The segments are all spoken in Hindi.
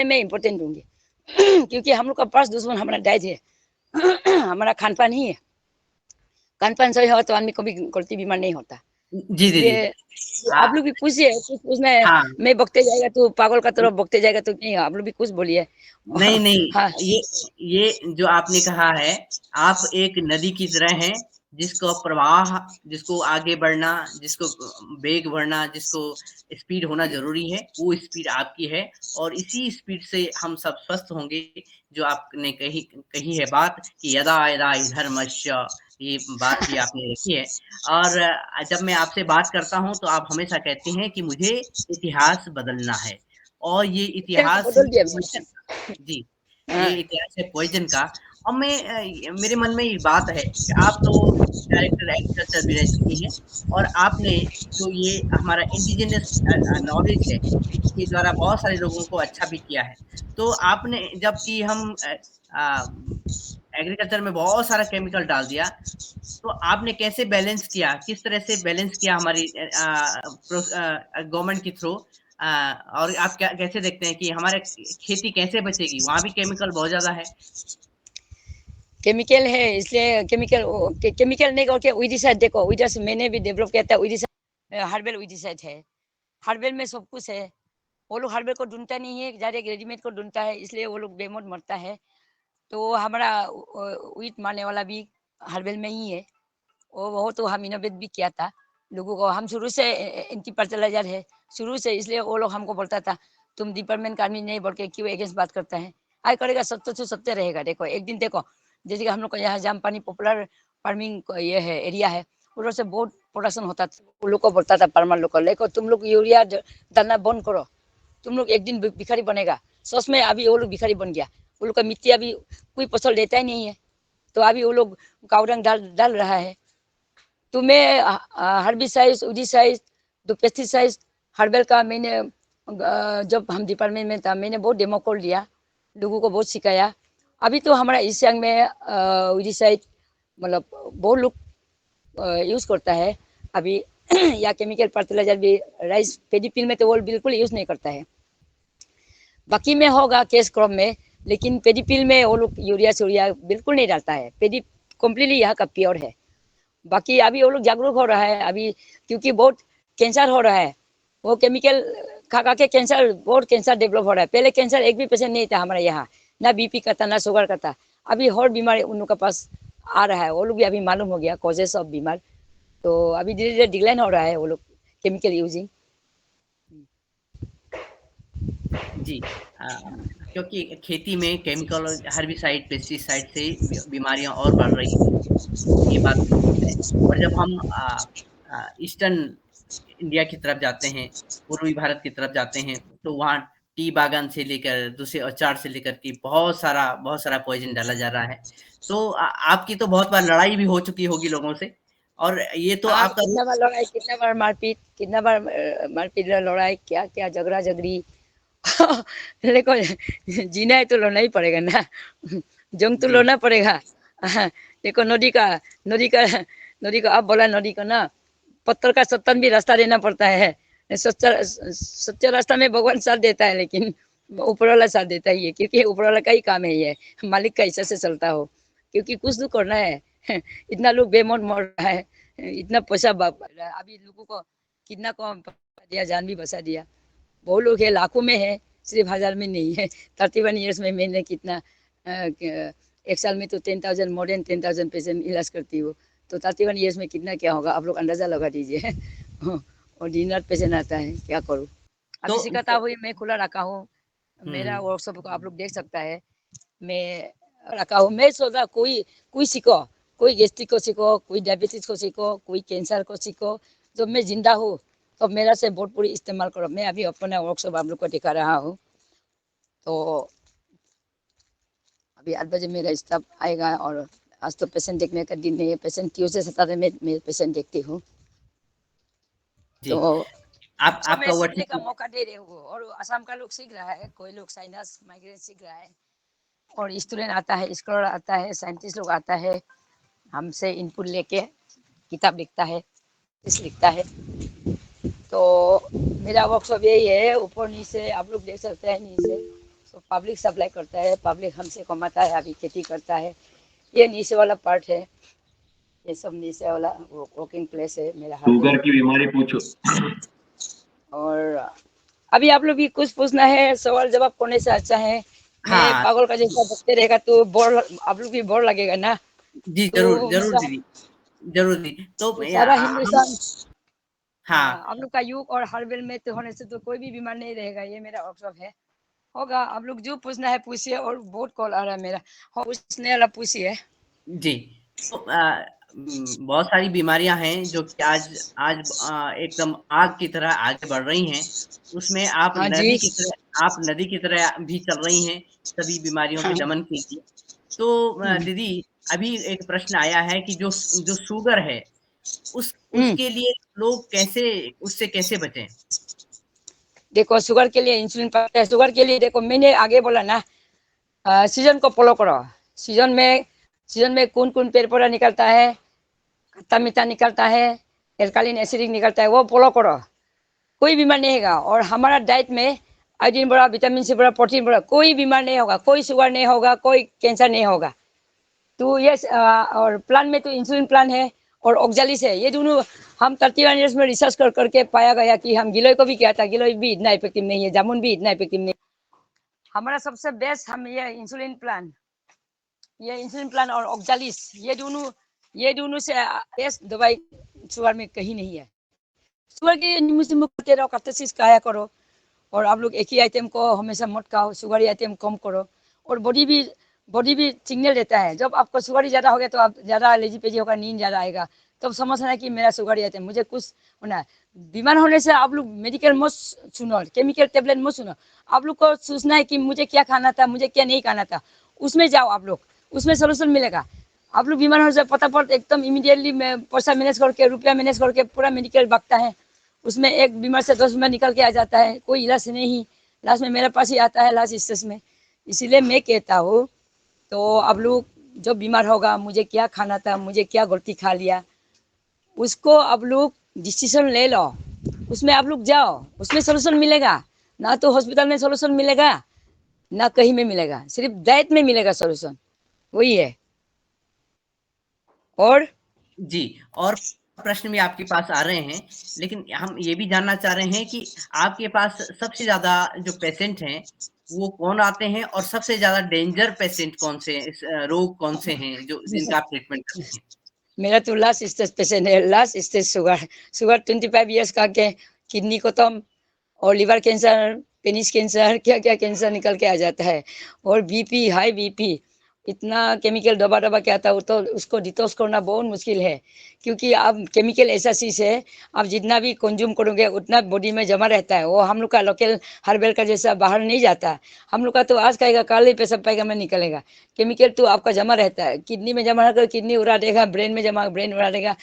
मैं इम्पोर्टेंट दूंगी क्योंकि हम लोग का फर्स्ट दुश्मन हमारा डाइट है हमारा खान पान ही है। खान पान सही हो तो आदमी कभी गलती बीमार नहीं होता। जी दीदी। इसलिए आ, आप लोग भी पूछिए, कुछ पूछना है। हाँ। मैं बकते जाएगा तो पागल का तरफ बकते जाएगा तो नहीं, आप लोग भी कुछ बोलिए। नहीं नहीं, हाँ ये जो आपने कहा है, आप एक नदी की तरह हैं, जिसको प्रवाह, जिसको आगे बढ़ना, जिसको वेग बढ़ना, जिसको स्पीड होना जरूरी है, वो स्पीड आपकी है। और इसी स्पीड से हम सब स्वस्थ होंगे। जो आपने कही कही है बात कि यदा यदा धर्मस्य, ये बात भी आपने रखी है। और जब मैं आपसे बात करता हूं तो आप हमेशा कहते हैं कि मुझे इतिहास बदलना है। और ये इतिहास बदल दिया ही, जी, ये हाँ इतिहास है पॉइजन का। और मैं मेरे मन में ये बात है कि आप तो डायरेक्टर एग्रीकल्चर भी रह चुकी हैं, और आपने जो ये हमारा इंडिजिनस नॉलेज है, इसके द्वारा बहुत सारे लोगों को अच्छा भी किया है। तो आपने, जबकि हम एग्रीकल्चर में बहुत सारा केमिकल डाल दिया, तो आपने कैसे बैलेंस किया, किस तरह से बैलेंस किया हमारी गवर्नमेंट के थ्रू? और आप क्या कैसे देखते हैं कि हमारे खेती कैसे बचेगी? वहां भी केमिकल बहुत ज्यादा है। केमिकल है, इसलिए केमिकल नहीं करके विडिसाइड देखो, विडिसाइड मैंने भी डेवलप किया था। विडिसाइड हर्बल विडिसाइड है, हर्बल में सब कुछ है। वो लोग हर्बल को ढूंढता नहीं है, डायरेक्ट रेडीमेड को ढूंढता है, इसलिए वो लोग बेमौत मरता है। तो हमारा वीट मारने वाला भी हर्बल में ही है। वो तो हम इनोवेट भी किया था लोगों को। हम शुरू से एंटी फर्टिलाइजर है शुरू से, इसलिए वो लोग हमको बोलता था तुम डिपार्टमेंट का आदमी नहीं बोल के क्यों अगेंस्ट बात करता है। आय करेगा, सत्य तो सत्य रहेगा। देखो एक दिन देखो, जैसे कि हम लोग का यहाँ जामपानी पॉपुलर फार्मिंग ये है एरिया है, उधर से बहुत प्रोडक्शन होता था। वो लोग को बोलता था फार्मर लोग को, देखो तुम लोग यूरिया डालना बंद करो, तुम लोग एक दिन भिखारी बनेगा। सच में अभी वो लोग भिखारी बन गया। वो लोग का मिट्टी अभी कोई फसल देता ही नहीं है, तो अभी वो लोग काउडंग डाल रहा है। तो मैं हर्बिसाइड उडिसाइड तो पेस्टिसाइड हर्बल का मैंने जब हम डिपार्टमेंट में था मैंने बहुत डेमो कॉल दिया, लोगों को बहुत सिखाया। अभी तो हमारा ईस्ट सियांग में उडिसाइड मतलब बहुत लोग यूज़ करता है अभी या केमिकल फर्टिलाइजर भी। राइस पेडीफिल में तो वो बिल्कुल यूज़ नहीं करता है, बाकी में होगा केस क्रॉप में, लेकिन पेडीफिल में वो लोग यूरिया सूरिया बिल्कुल नहीं डालता है। पेडी कम्प्लीटली यहाँ का प्योर है। बाकी अभी वो लोग जागरूक हो रहा है अभी, क्योंकि बहुत कैंसर हो रहा है। वो केमिकल खा खा के कैंसर, बहुत कैंसर डेवलप हो रहा है। पहले कैंसर एक भी पेशेंट नहीं था हमारे यहाँ, ना बीपी का था ना शुगर का था। अभी हर बीमारी उन लोग के पास आ रहा है, वो लोग भी अभी मालूम हो गया कॉजेस ऑफ बीमार। तो अभी धीरे धीरे डिक्लाइन हो रहा है वो लोग केमिकल यूजिंग। जी। अ, क्योंकि खेती में केमिकल और हर्बिसाइड, पेस्टिसाइड से बीमारियां और बढ़ रही हैं, ये बात तो ठीक है। और जब हम ईस्टर्न इंडिया की तरफ जाते हैं, पूर्वी भारत की तरफ जाते हैं, तो वहाँ टी बागान से लेकर दूसरे अचार से लेकर के बहुत सारा पॉइजन डाला जा रहा है। तो आपकी तो बहुत बार लड़ाई भी हो चुकी होगी लोगों से, और ये तो हाँ, आपका कितना बार लड़ाई, कितना बार मारपीट, कितना बार मारपीट लड़ाई, क्या क्या झगड़ा झगड़ी देखो जीना है तो लड़ना ही पड़ेगा ना, जंग तो जी लड़ना पड़ेगा। देखो नदी का अब बोला नदी को ना, पत्थर का सत्तन भी रास्ता देना पड़ता है। सच्चा सच्चा रास्ता में भगवान साथ देता है, लेकिन ऊपर वाला साथ देता ही है, क्योंकि ऊपर वाला का ही काम है ये, मालिक का हिस्सा से चलता हो, क्योंकि कुछ तो करना है। इतना लोग बेमौत मर रहा है, इतना पैसा अभी लोगों को कितना को दिया, जान भी बचा दिया। बहुत लोग है, लाखों में है, सिर्फ हजार में नहीं है। 31 ईयर्स में मैंने कितना एक साल में तो 10,000, मोर देन 10,000 पेशेंट इलाज करती हूँ। तो 31 ईयर्स में कितना क्या होगा, आप लोग अंदाजा लगा दीजिए। और दिन रात पेशेंट आता है, क्या करूँ। तो अभी सिखाता हुई मैं खुला रखा हूँ, मेरा हम्म। वर्कशॉप को आप लोग देख सकता है। मैं रखा हूँ, मैं सोचा कोई कोई सीखो, कोई गेस्ट्रिक को सीखो, कोई डायबिटीज को सीखो, कोई कैंसर को सीखो। जब मैं जिंदा हूँ तो मेरा से बहुत पूरी इस्तेमाल करो। मैं अभी अपना वर्कशॉप आप लोग को दिखा रहा हूँ। तो अभी 8 बजे मेरा स्टाफ आएगा, और आज तो पेशेंट देखने का दिन नहीं है। पेशेंट ट्यूसडे सैटरडे में मैं पेशेंट देखती हूँ। जी। तो आप सबको मैं आपका सीखने का वर्किंग। मौका दे रही हूँ, और असम का लोग सीख रहा है, कोई लोग साइनस माइग्रेन सीख रहा है, और स्टूडेंट आता है, स्कॉलर आता है, साइंटिस्ट लोग आता है, हमसे इनपुट लेके किताब लिखता है, इस लिखता है। तो मेरा वर्कशॉप यही है, ऊपर नीचे आप लोग देख सकते हैं, नीचे तो पब्लिक सप्लाई करता है, पब्लिक हमसे कमाता है, अभी खेती करता है। ये नीचे वाला पार्ट है, ये सब नीचे वाला वर्किंग प्लेस है मेरा शुगर हार्डवेयर। की बीमारी पूछो। और अभी आप लोग भी कुछ पूछना है, सवाल जवाब करने से अच्छा है मैं हाँ पागल का जैसा बकते रहेगा तो बोर, आप लोग भी बोर लगेगा ना। जी, जरूर तो जरूर दीदी, जरूर दीदी। तो तो सारा हम हिंदुस्तान, हाँ हाँ, आप लोग का योग और हर्बल में तो होने से तो कोई भी बीमार नहीं रहेगा, ये मेरा वर्कशॉप है। होगा, आप लोग जो पूछना है पूछिए। और बहुत कॉल आ रहा है मेरा, हाँ पूछने वाला पूछिए। जी। तो बहुत सारी बीमारियां हैं जो कि आज आज एकदम आग की तरह आगे बढ़ रही हैं। उसमें हाँ जी, आप नदी की तरह भी चल रही हैं सभी बीमारियों के हाँ, दमन के लिए। तो हम्म, दीदी, अभी एक प्रश्न आया है कि जो जो शुगर है हम्म। उसके लिए लोग कैसे उससे कैसे बचें? देखो, शुगर के लिए इंसुलिन पड़ता है। शुगर के लिए देखो, मैंने आगे बोला ना, सीजन को फॉलो करो। सीजन में सीजन में कौन कौन पेड़ पौधा निकलता है, खट्टा मीठा निकलता है, एल्कालिन एसिडिक निकलता है, वो फॉलो करो, कोई बीमार नहीं होगा। और हमारा डाइट में आयोडीन बढ़ा, विटामिन सी बढ़ा, प्रोटीन बढ़ा, कोई बीमार नहीं होगा, कोई शुगर नहीं होगा, कोई कैंसर नहीं होगा। तो ये और प्लान में तो इंसुलिन प्लान है और ऑक्जालिस है। ये दोनों हम 31 ईयर्स में रिसर्च करके पाया गया कि हम गिलोय को भी किया था, गिलोय भी इतना इफेक्टिव नहीं है, जामुन भी इतना इफेक्टिव नहीं। हमारा सबसे बेस्ट हम ये इंसुलिन प्लान और ऑक्जालिस, ये दोनों से बेस्ट दवाई शुगर में कहीं नहीं है। शुगर की नींबू से मुक्त करते रहो, कटोसिस खाया करो। और आप लोग एक ही आइटम को हमेशा मत खाओ, शुगर आइटम कम करो। और बॉडी भी सिग्नल देता है, जब आपको शुगर ही ज़्यादा हो गया तो आप ज़्यादा लेजी पेजी होगा, नींद ज़्यादा आएगा, तब समझना है कि मेरा शुगर आइटम, मुझे कुछ होना है। बीमार होने से आप लोग मेडिकल मत सुनो, केमिकल टेबलेट मत सुनो। आप लोग को सोचना है कि मुझे क्या खाना था, मुझे क्या नहीं खाना था, उसमें जाओ आप लोग, उसमें सोल्यूशन मिलेगा। आप लोग बीमार होने से फटाफट एकदम इमीडिएटली में पैसा मैनेज करके, रुपया मैनेज करके पूरा मेडिकल भागता है, उसमें एक बीमार से 10 बीमार निकल के आ जाता है, कोई इलाज नहीं। लास्ट में मेरे पास ही आता है लास्ट स्टेज में। इसीलिए मैं कहता हूँ, तो आप लोग जब बीमार होगा, मुझे क्या खाना था, मुझे क्या गलती खा लिया, उसको आप लोग डिसीजन ले लो, उसमें आप लोग जाओ, उसमें सोल्यूशन मिलेगा। ना तो हॉस्पिटल में सोल्यूशन मिलेगा, ना कहीं में मिलेगा, सिर्फ डाइट में मिलेगा सोल्यूशन, वही है। और जी, और प्रश्न भी आपके पास आ रहे हैं, लेकिन हम ये भी जानना चाह रहे हैं कि आपके पास सबसे ज़्यादा जो पेशेंट हैं, वो कौन आते हैं और सबसे ज़्यादा डेंजर पेशेंट कौन से हैं? रोग कौन से हैं जो जिनका आप ट्रीटमेंट करते हैं? मेरा तो लास्ट स्टेज पेशेंट है, last stage sugar. Sugar 25 years का के किडनी खत्म, और लिवर कैंसर, पेनिस कैंसर, क्या क्या कैंसर निकल के आ जाता है। और बीपी, हाई बीपी, इतना केमिकल दबा दबा के आता है, तो उसको डिटॉक्स करना बहुत मुश्किल है। क्योंकि अब केमिकल ऐसा चीज़ है, आप जितना भी कंज्यूम करोगे उतना बॉडी में जमा रहता है। वो हम लोग का लोकल हर्बल का जैसा बाहर नहीं जाता। हम लोग का तो आज खाएगा कल ही पेशाब पायखाना में निकलेगा। केमिकल तो आपका जमा रहता है, किडनी में जमा रहकर किडनी उड़ा देगा, ब्रेन में जमा ब्रेन उड़ा देगा,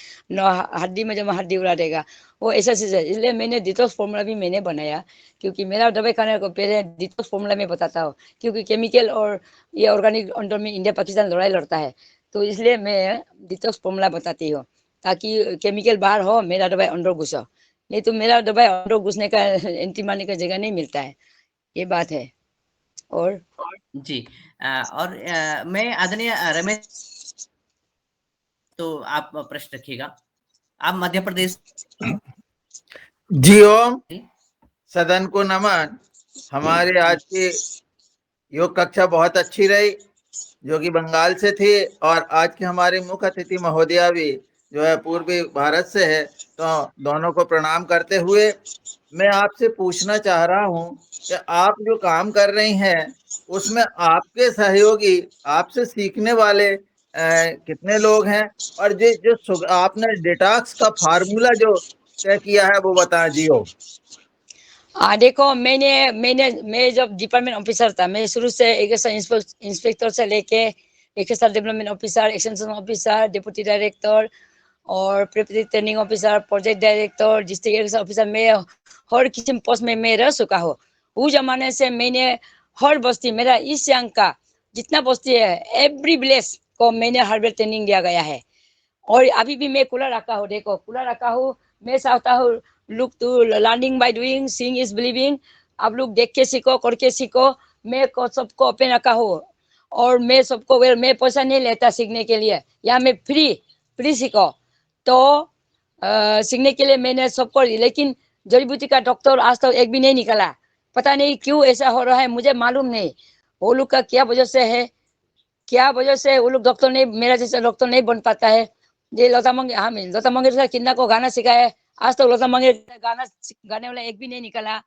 हड्डी में जमा हड्डी उड़ा देगा। वो ऐसा चीज़ है, इसलिए मैंने डिटॉक्स फॉर्मूला भी मैंने बनाया। क्योंकि मेरा दवाई खाने को पहले डिटॉक्स फॉर्मूला में बताता हूँ, क्योंकि केमिकल और ये ऑर्गेनिक अंदर में इंडिया पाकिस्तान लड़ाई लड़ता है। तो इसलिए मैं डिटॉक्स फॉर्मूला बताती हूँ, ताकि केमिकल बाहर हो, मेरा दवाई अंदर घुसो। नहीं तो मेरा दवाई अंदर घुसने का, एंटी मारने का जगह नहीं मिलता है, ये बात है। और जी। और मैं आदरणीय रमेश, तो आप प्रश्न रखिएगा। आप मध्य प्रदेश जी ओम, सदन को नमन। हमारे आज की योग कक्षा बहुत अच्छी रही, जो कि बंगाल से थी, और आज के हमारे मुख्य अतिथि महोदया भी जो है पूर्वी भारत से है। तो दोनों को प्रणाम करते हुए मैं आपसे पूछना चाह रहा हूं कि आप जो काम कर रही हैं उसमें आपके सहयोगी, आपसे सीखने वाले कितने लोग हैं, और जो आपने डिटॉक्स का फार्मूला जो तय किया है वो बता जियो। देखो, मैं जब डिपार्टमेंट ऑफिसर था, मैं शुरू से एग्रीकल्चर इंस्पेक्टर से लेके agriculture development officer, extension officer, deputy director और preparatory training officer, project director, district agriculture officer, मैं हर किस्म पोस्ट में मैं रह चुका हूँ। उस जमाने से मैंने हर बस्ती, मेरा ईस्ट सियांग का जितना बस्ती है, एवरी विलेज को मैंने हर्बल ट्रेनिंग दिया गया है। और अभी भी मैं कूलर रखा हूँ, देखो कूलर रखा हूँ। मैं चाहता हूँ, look to learning by doing, seeing is believing. आप लोग देख के सीखो, करके सीखो। मैं को सबको ओपन रखा हूँ और मैं सबको मैं पैसा नहीं लेता सीखने के लिए, या मैं फ्री सीखो तो सीखने के लिए मैंने सबको, लेकिन जड़ी बूटी का डॉक्टर आज तक एक भी नहीं निकला। पता नहीं क्यों ऐसा हो रहा है, मुझे मालूम नहीं वो लोग का क्या वजह से है, क्या वजह से वो लोग डॉक्टर नहीं, मेरा जैसा डॉक्टर नहीं बन पाता है। ये लता मंगेशकर किन्ना को गाना सिखाया है, आज तक लता मंगेशकर गाना गाने वाला एक भी नहीं निकला।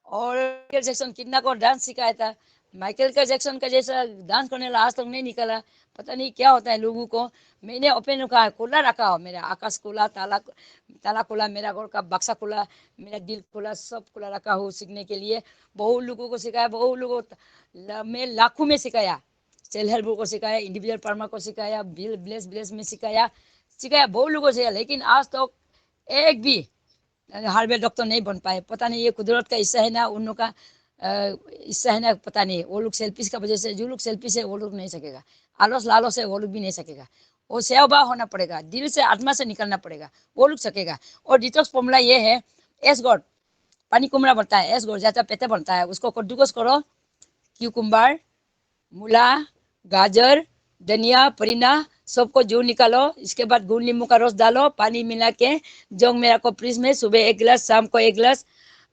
और माइकल जैक्सन किन्ना को डांस सिखाया था, माइकल का जैक्सन का जैसा डांस करने वाला आज तक नहीं निकला। पता नहीं क्या होता है लोगों को। मैंने ओपन रखा, खुला रखा हो, मेरा आकाश खुला, ताला खुला, मेरा घर का बक्सा खुला, मेरा दिल खुला, सब खुला रखा हूँ सीखने के लिए। बहुत लोगों को सिखाया, बहुत लोगों मैं लाखों में सिखाया, सेल्फ हेल्प ग्रुप को सिखाया, इंडिविजुअल परमा को सिखाया, ब्लेस में सिखाया, बहुत लोगों से, लेकिन आज तक एक भी हार्डवेयर डॉक्टर नहीं बन पाए। पता नहीं ये कुदरत का हिस्सा है ना, उन लोग का हिस्सा है ना, पता नहीं। वो लोग सेल्फिश का वजह से, जो लोग सेल्फिश है वो लोग नहीं सकेगा, आलस लालच है वो लोग भी नहीं सकेगा। वो सेवा भाव होना पड़ेगा, दिल से आत्मा से निकलना पड़ेगा, वो लोग सकेगा। और डिटॉक्स फॉर्मूला ये है, एस गॉड पानी कुमड़ा बनता है, एस गॉड जाता पेटे बनता है, उसको कद्दूकस करो, क्यूकुम्बर, मूला, गाजर, धनिया, परिंदा सबको जूस निकालो, इसके बाद गुड़ नींबू का रस डालो, पानी मिला के जोंग में रखो फ्रिज में, सुबह 1 गिलास, शाम को 1 गिलास,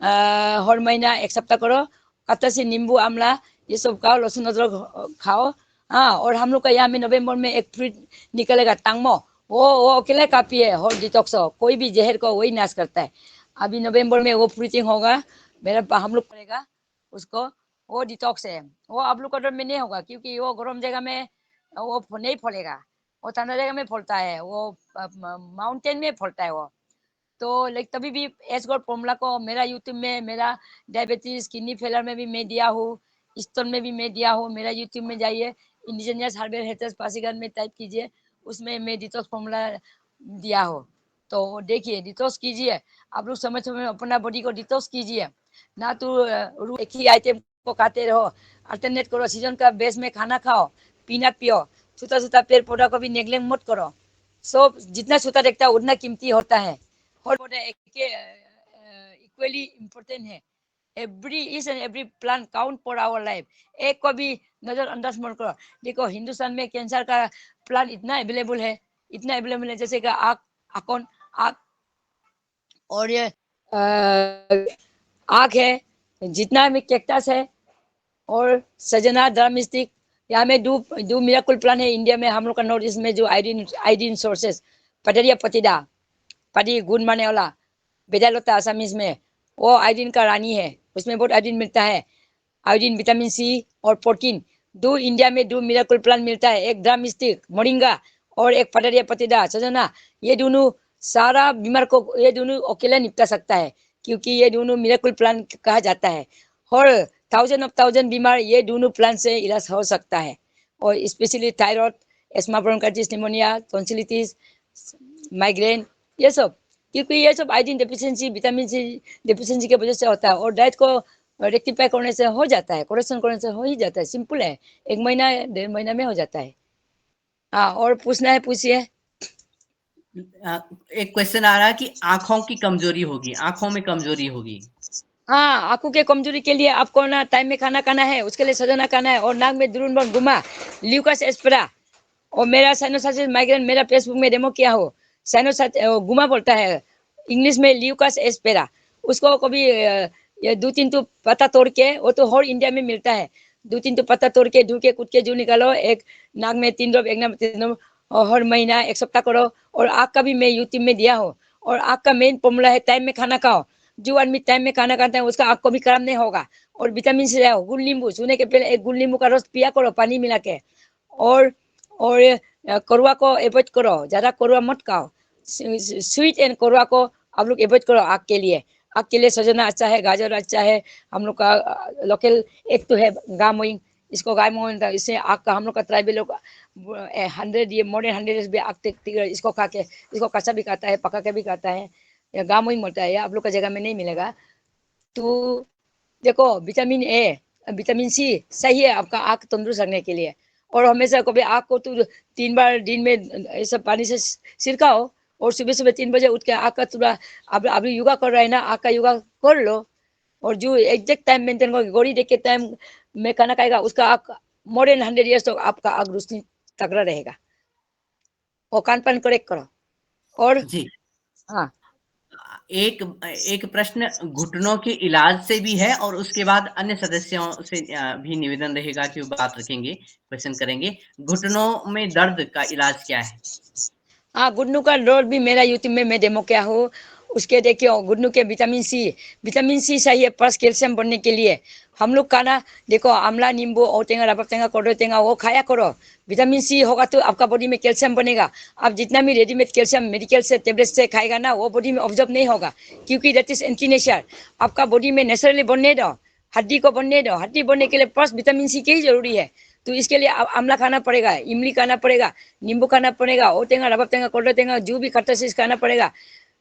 हर महीना 1 सप्ताह करो। कतसी नींबू आमला ये सब खाओ, लहसुन अदरक खाओ। हाँ, और हम लोग का यहाँ में नवंबर में एक फ्रूट निकलेगा टांगमो, वो अकेले काफी है, और डिटॉक्स हो, कोई भी जहर को वही नाश करता है। अभी नवंबर में वो फ्रूटिंग होगा, मेरा हम लोग करेगा उसको, वो डिटॉक्स है। वो आप लोग का में नहीं होगा, क्योंकि वो गर्म जगह में वो नहीं फलेगा, वो ठंडा जगह में फलता है, वो माउंटेन में फलता है वो। तो लाइक तभी भी एस गॉड फॉर्मूला को मेरा यूट्यूब में, मेरा डायबिटीज किडनी फेलर में भी मैं दिया हूँ, स्टोन में भी मैं दिया हूँ। मेरा यूट्यूब में जाइए, इंडिजिनियस हार्डवेयर हेल्थ पासीघाट में टाइप कीजिए, उसमें मैं डिटॉक्स फॉर्मूला दिया हो, तो देखिए डिटॉक्स कीजिए। आप लोग समय समय अपना बॉडी को डिटॉक्स कीजिए, ना तो एक ही आइटम को खाते रहो, अल्टरनेट करो, सीजन का बेस में खाना खाओ, पीना पियो, छोटा छोटा पेड़ पौधा को भी नेग्लेक्ट मत करो। सब जितना छोटा देखता है उतना कीमती होता है, और इक्वली इम्पोर्टेंट है। Each and every plant count for our life, एक को भी नजरअंदाज मत करो। देखो हिंदुस्तान में कैंसर का प्लांट इतना अवेलेबल है, इतना अवेलेबल है, जैसे कि आँख और ये आँख है, जितना भी कैक्टस है और सजना ड्रामिस्टिक, यहाँ में दो मिराकल प्लांट है इंडिया में, हम लोग का नॉर्थ ईस्ट में, जो आयोडीन सोर्सेस, पटरिया पतिदा, पटी गुण मारने वाला, बेदालता आसामीज में, वो आयोडीन का रानी है, उसमें बहुत आयोडीन मिलता है, आयोडीन, विटामिन सी और प्रोटीन। इंडिया में 2 मिराकल प्लांट मिलता है, एक ड्रामिस्टिक मोरिंगा और एक पटरिया पतिदा सजना। ये दोनों सारा बीमार को, ये दोनों अकेले निपटा सकता है, क्योंकि ये दोनों मिराकल प्लांट कहा जाता है, और 1000 बीमार ये दोनों प्लांट से इलाज हो सकता है। और specially thyroid, asthma bronchitis, pneumonia, tonsillitis, migraine, ये सब, क्योंकि ये सब iodine deficiency, vitamin C deficiency की वजह से होता है। और डाइट को रेक्टिफाई करने से हो जाता है, करेक्शन करने से हो ही जाता है, सिंपल है, 1 महीना 1.5 महीना में हो जाता है। हाँ, और पूछना है पूछिए। एक क्वेश्चन आ रहा है कि आंखों की कमजोरी होगी, आंखों में कमजोरी होगी। हाँ, आंखों के कमजोरी के लिए आपको ना टाइम में खाना खाना है, उसके लिए सजना खाना है, और नाक में दुरून बन घुमा, ल्यूकास एस्पेरा, और मेरा साइनोसाइटिस माइग्रेन मेरा फेसबुक में डेमो किया हो, साइनोसाइटिस गुमा बोलता है इंग्लिश में, ल्यूकास एस्पेरा, उसको कभी ये 2-3 तो पत्ता तोड़ के, वो तो हर इंडिया में मिलता है, 2-3 तो पत्ता तोड़ के, धो के, कूट के जो निकालो, एक नाक में 3 ड्रॉप, एक नाक में 3 ड्रॉप, और हर महीना 1 सप्ताह करो। और आँख का भी मैं यूट्यूब में दिया हो, और आँख का मेन फॉर्मूला है टाइम में खाना खाओ, जो आदमी टाइम में खाना खाता है उसका आँख को भी खराब नहीं होगा। और विटामिन सी रहो, गुड़ नींबू, सोने के पहले 1 गुड़ नींबू का रस पिया करो पानी मिला के, और करुआ को एवॉइड करो, ज्यादा करुआ मत खाओ, स्वीट एंड करुआ को आप लोग एवॉइड करो। आँख के लिए सजना अच्छा है, गाजर अच्छा है, हम लोग का लोकल एक तो है गामोइंग, इसको गामोइंग, इससे आँख का, हम लोग का ट्राइबल लोग 100 ये मोर देन 100 भी आँख इसको खा के, इसको कच्चा भी खाता है, पका के भी खाता है, या गामोइंग बोलता है, आप लोग का जगह में नहीं मिलेगा। तो देखो विटामिन ए, विटामिन सी सही है आपका आँख तंदुरुस्त रखने के लिए। और हमेशा कभी आँख को तो 3 बार दिन में ऐसा पानी से छिड़काओ, और सुबह सुबह 3 बजे उठ के आँख का थोड़ा, अभी योगा कर रहा है ना, आँख का योगा कर लो, और जो एग्जैक्ट टाइम मेंटेन करो, घड़ी देख के टाइम में खाना खाएगा उसका आँख मोर देन 100 ईयर्स तक आपका आँख रोशनी तगड़ा रहेगा। और कान पान करेक्ट करो। और जी। हाँ एक एक प्रश्न घुटनों के इलाज से भी है और उसके बाद अन्य सदस्यों से भी निवेदन रहेगा कि वो बात रखेंगे, क्वेश्चन करेंगे। घुटनों में दर्द का इलाज क्या है? हाँ, गुड्नू का डोज भी मेरा यूट्यूब में मैं डेमो किया हूँ। उसके देखियो गुड्नू के विटामिन सी चाहिए प्लस कैल्शियम बनने के लिए। हम लोग खाना देखो आंवला, नींबू, और टेंगा, रबर टेंगा, कटोरी टेंगा वो खाया करो। विटामिन सी होगा तो आपका बॉडी में कैल्शियम बनेगा। आप जितना भी रेडीमेड कैल्शियम मेडिकल से टेबलेट से खाएगा ना वो बॉडी में ऑब्जर्व नहीं होगा, क्योंकि दैट इज एंटी नेचर। आपका बॉडी में नेचुरली बनने दो, हड्डी को बनने दो। हड्डी बनने के लिए प्लस विटामिन सी की ही जरूरी है। तो इसके लिए आंवला खाना पड़ेगा, इमली खाना पड़ेगा, नींबू खाना पड़ेगा, और टेंगा, रबर टेंगा, कटोरी टेंगा, जो भी खट्टा चीज खाना पड़ेगा।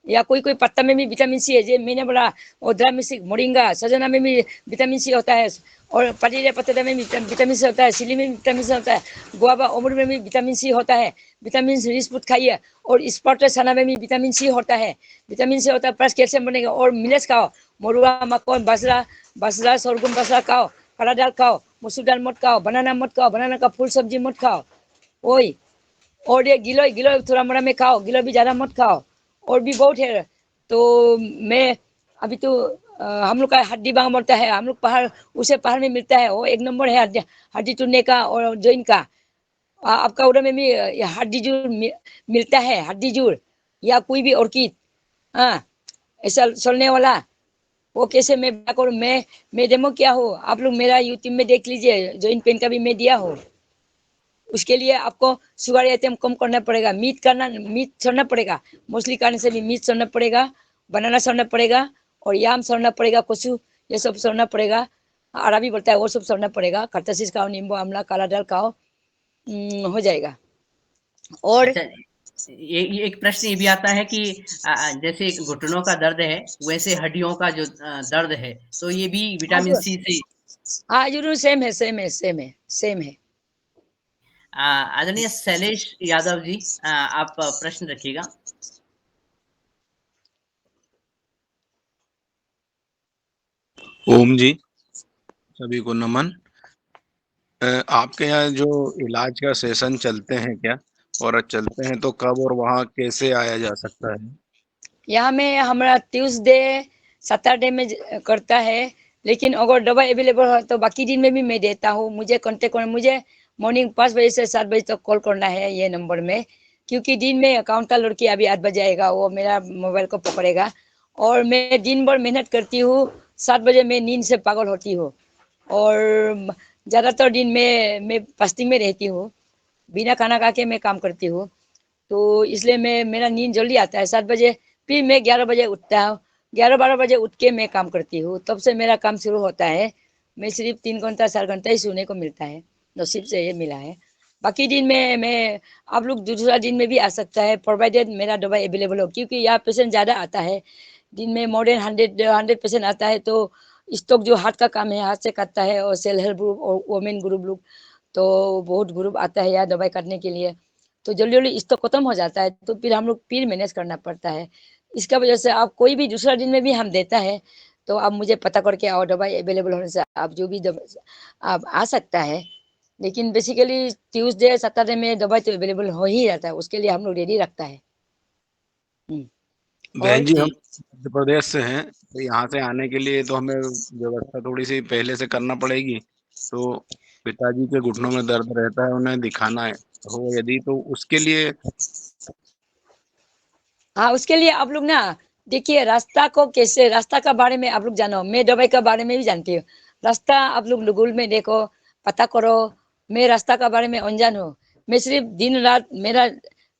या कोई कोई पत्ता में भी विटामिन सी है, जो मैंने बोला ओद्रा में सी, मोरिंगा, सजना में भी विटामिन सी होता है, और पलीरे पत्ता में भी विटामिन सी होता है, सिली में भी विटामिन सी होता है, गुआवा अमरूद में भी विटामिन सी होता है। विटामिन सी रिच फूड खाइए। और स्पॉट चना में भी विटामिन सी होता है। विटामिन सी होता है प्लस कैल्शियम बनेगा। और मिलेट्स खाओ, मरुआ, मक्कन, बाजरा, sorghum बाजरा खाओ, काला दाल खाओ, मसूर दाल मत खाओ, बनाना मत खाओ, बनाना का फूल सब्जी मत खाओ। ओए, और ये गिलोय थोड़ा मोड़ा में खाओ, गिलोय भी ज़्यादा मत खाओ। और भी बहुत है। तो मैं अभी तो हम लोग का हड्डी बांग बोलता है, हम लोग पहाड़ में मिलता है, वो 1 नंबर है हड्डी टूटने का और जॉइंट का। आपका उधर में भी हड्डी जूर मिलता है, हड्डी जूर या कोई भी ऑर्किड, हाँ ऐसा चलने वाला, वो कैसे मैं करूँ। मैं डेमो किया हूँ, आप लोग मेरा यूट्यूब में देख लीजिए। जॉइंट पेन का भी मैं दिया हूँ। उसके लिए आपको शुगर आइटम कम करना पड़ेगा, मीट छोड़ना पड़ेगा। मछली खाने से भी मीट छोड़ना पड़ेगा, बनाना छोड़ना पड़ेगा, और याम छोड़ना पड़ेगा, कसूु ये सब छोड़ना पड़ेगा। अरबी बोलता है वो सब छोड़ना पड़ेगा। खट्टा चीज खाओ, नींबू, आंवला, काला दाल खाओ, हो जाएगा। और अच्छा, ये एक प्रश्न ये भी आता है कि जैसे घुटनों का दर्द है वैसे हड्डियों का जो दर्द है तो ये भी विटामिन सी से। हाँ जरूर, सेम है। आदरणीय शैलेश यादव जी, आप प्रश्न रखिएगा। ओम जी, सभी को नमन। आपके यहाँ जो इलाज का सेशन चलते हैं क्या, और चलते हैं तो कब और वहाँ कैसे आया जा सकता है? यहाँ में हमारा ट्यूसडे सैटरडे में करता है, लेकिन अगर दवा अवेलेबल हो तो बाकी दिन में भी मैं देता हूँ। मुझे कांटेक्ट करना, मुझे मॉर्निंग 5 बजे से 7 बजे तक कॉल करना है ये नंबर में, क्योंकि दिन में अकाउंट का लड़की अभी 8 बजे आएगा, वो मेरा मोबाइल को पकड़ेगा। और मैं दिन भर मेहनत करती हूँ, 7 बजे मैं नींद से पागल होती हूँ। और ज़्यादातर दिन में मैं फास्टिंग में रहती हूँ, बिना खाना खा के मैं काम करती हूँ। तो इसलिए मेरा नींद जल्दी आता है 7 बजे। फिर मैं 11 बजे उठता हूँ, 11-12 बजे उठ के मैं काम करती हूँ, तब से मेरा काम शुरू होता है। मैं सिर्फ 3 घंटा 4 घंटा ही सोने को मिलता है, नसीब से ये मिला है। बाकी दिन में मैं आप लोग दूसरा दिन में भी आ सकता है, प्रोवाइडेड मेरा दवा अवेलेबल हो, क्योंकि यहाँ पेशेंट ज़्यादा आता है। दिन में मोर देन 100 पेशेंट आता है। तो स्टॉक जो हाथ का काम है हाथ से काटता है, और सेल्फ हेल्प ग्रुप और वोमेन ग्रुप लोग, तो बहुत ग्रुप आता है यहाँ दवाई काटने के लिए। तो जल्दी जल्दी स्टॉक खत्म हो जाता है, तो फिर हम लोग फिर मैनेज करना पड़ता है। इसका वजह से आप कोई भी दूसरा दिन में भी हम देता है, तो आप मुझे पता करके आओ, दवाई अवेलेबल होने से आप जो भी आप आ सकता है। लेकिन बेसिकली ट्यूसडे सैटरडे में दवाई तो अवेलेबल हो ही जाता है, उसके लिए हम लोग रेडी रखता है। बहन और जी, जी हम मध्य प्रदेश से हैं, तो यहाँ से आने के लिए तो हमें व्यवस्था थोड़ी सी पहले से करना पड़ेगी। तो पिताजी के घुटनों में दर्द रहता है, उन्हें दिखाना है हो यदि, तो उसके लिए हाँ, उसके लिए आप लोग ना देखिए रास्ता का बारे में आप लोग जानो, मैं दवाई का बारे में भी जानती हूँ। रास्ता आप लोग गूगल में देखो, पता करो। मैं रास्ता का बारे में अनजान हूँ। मैं सिर्फ दिन रात मेरा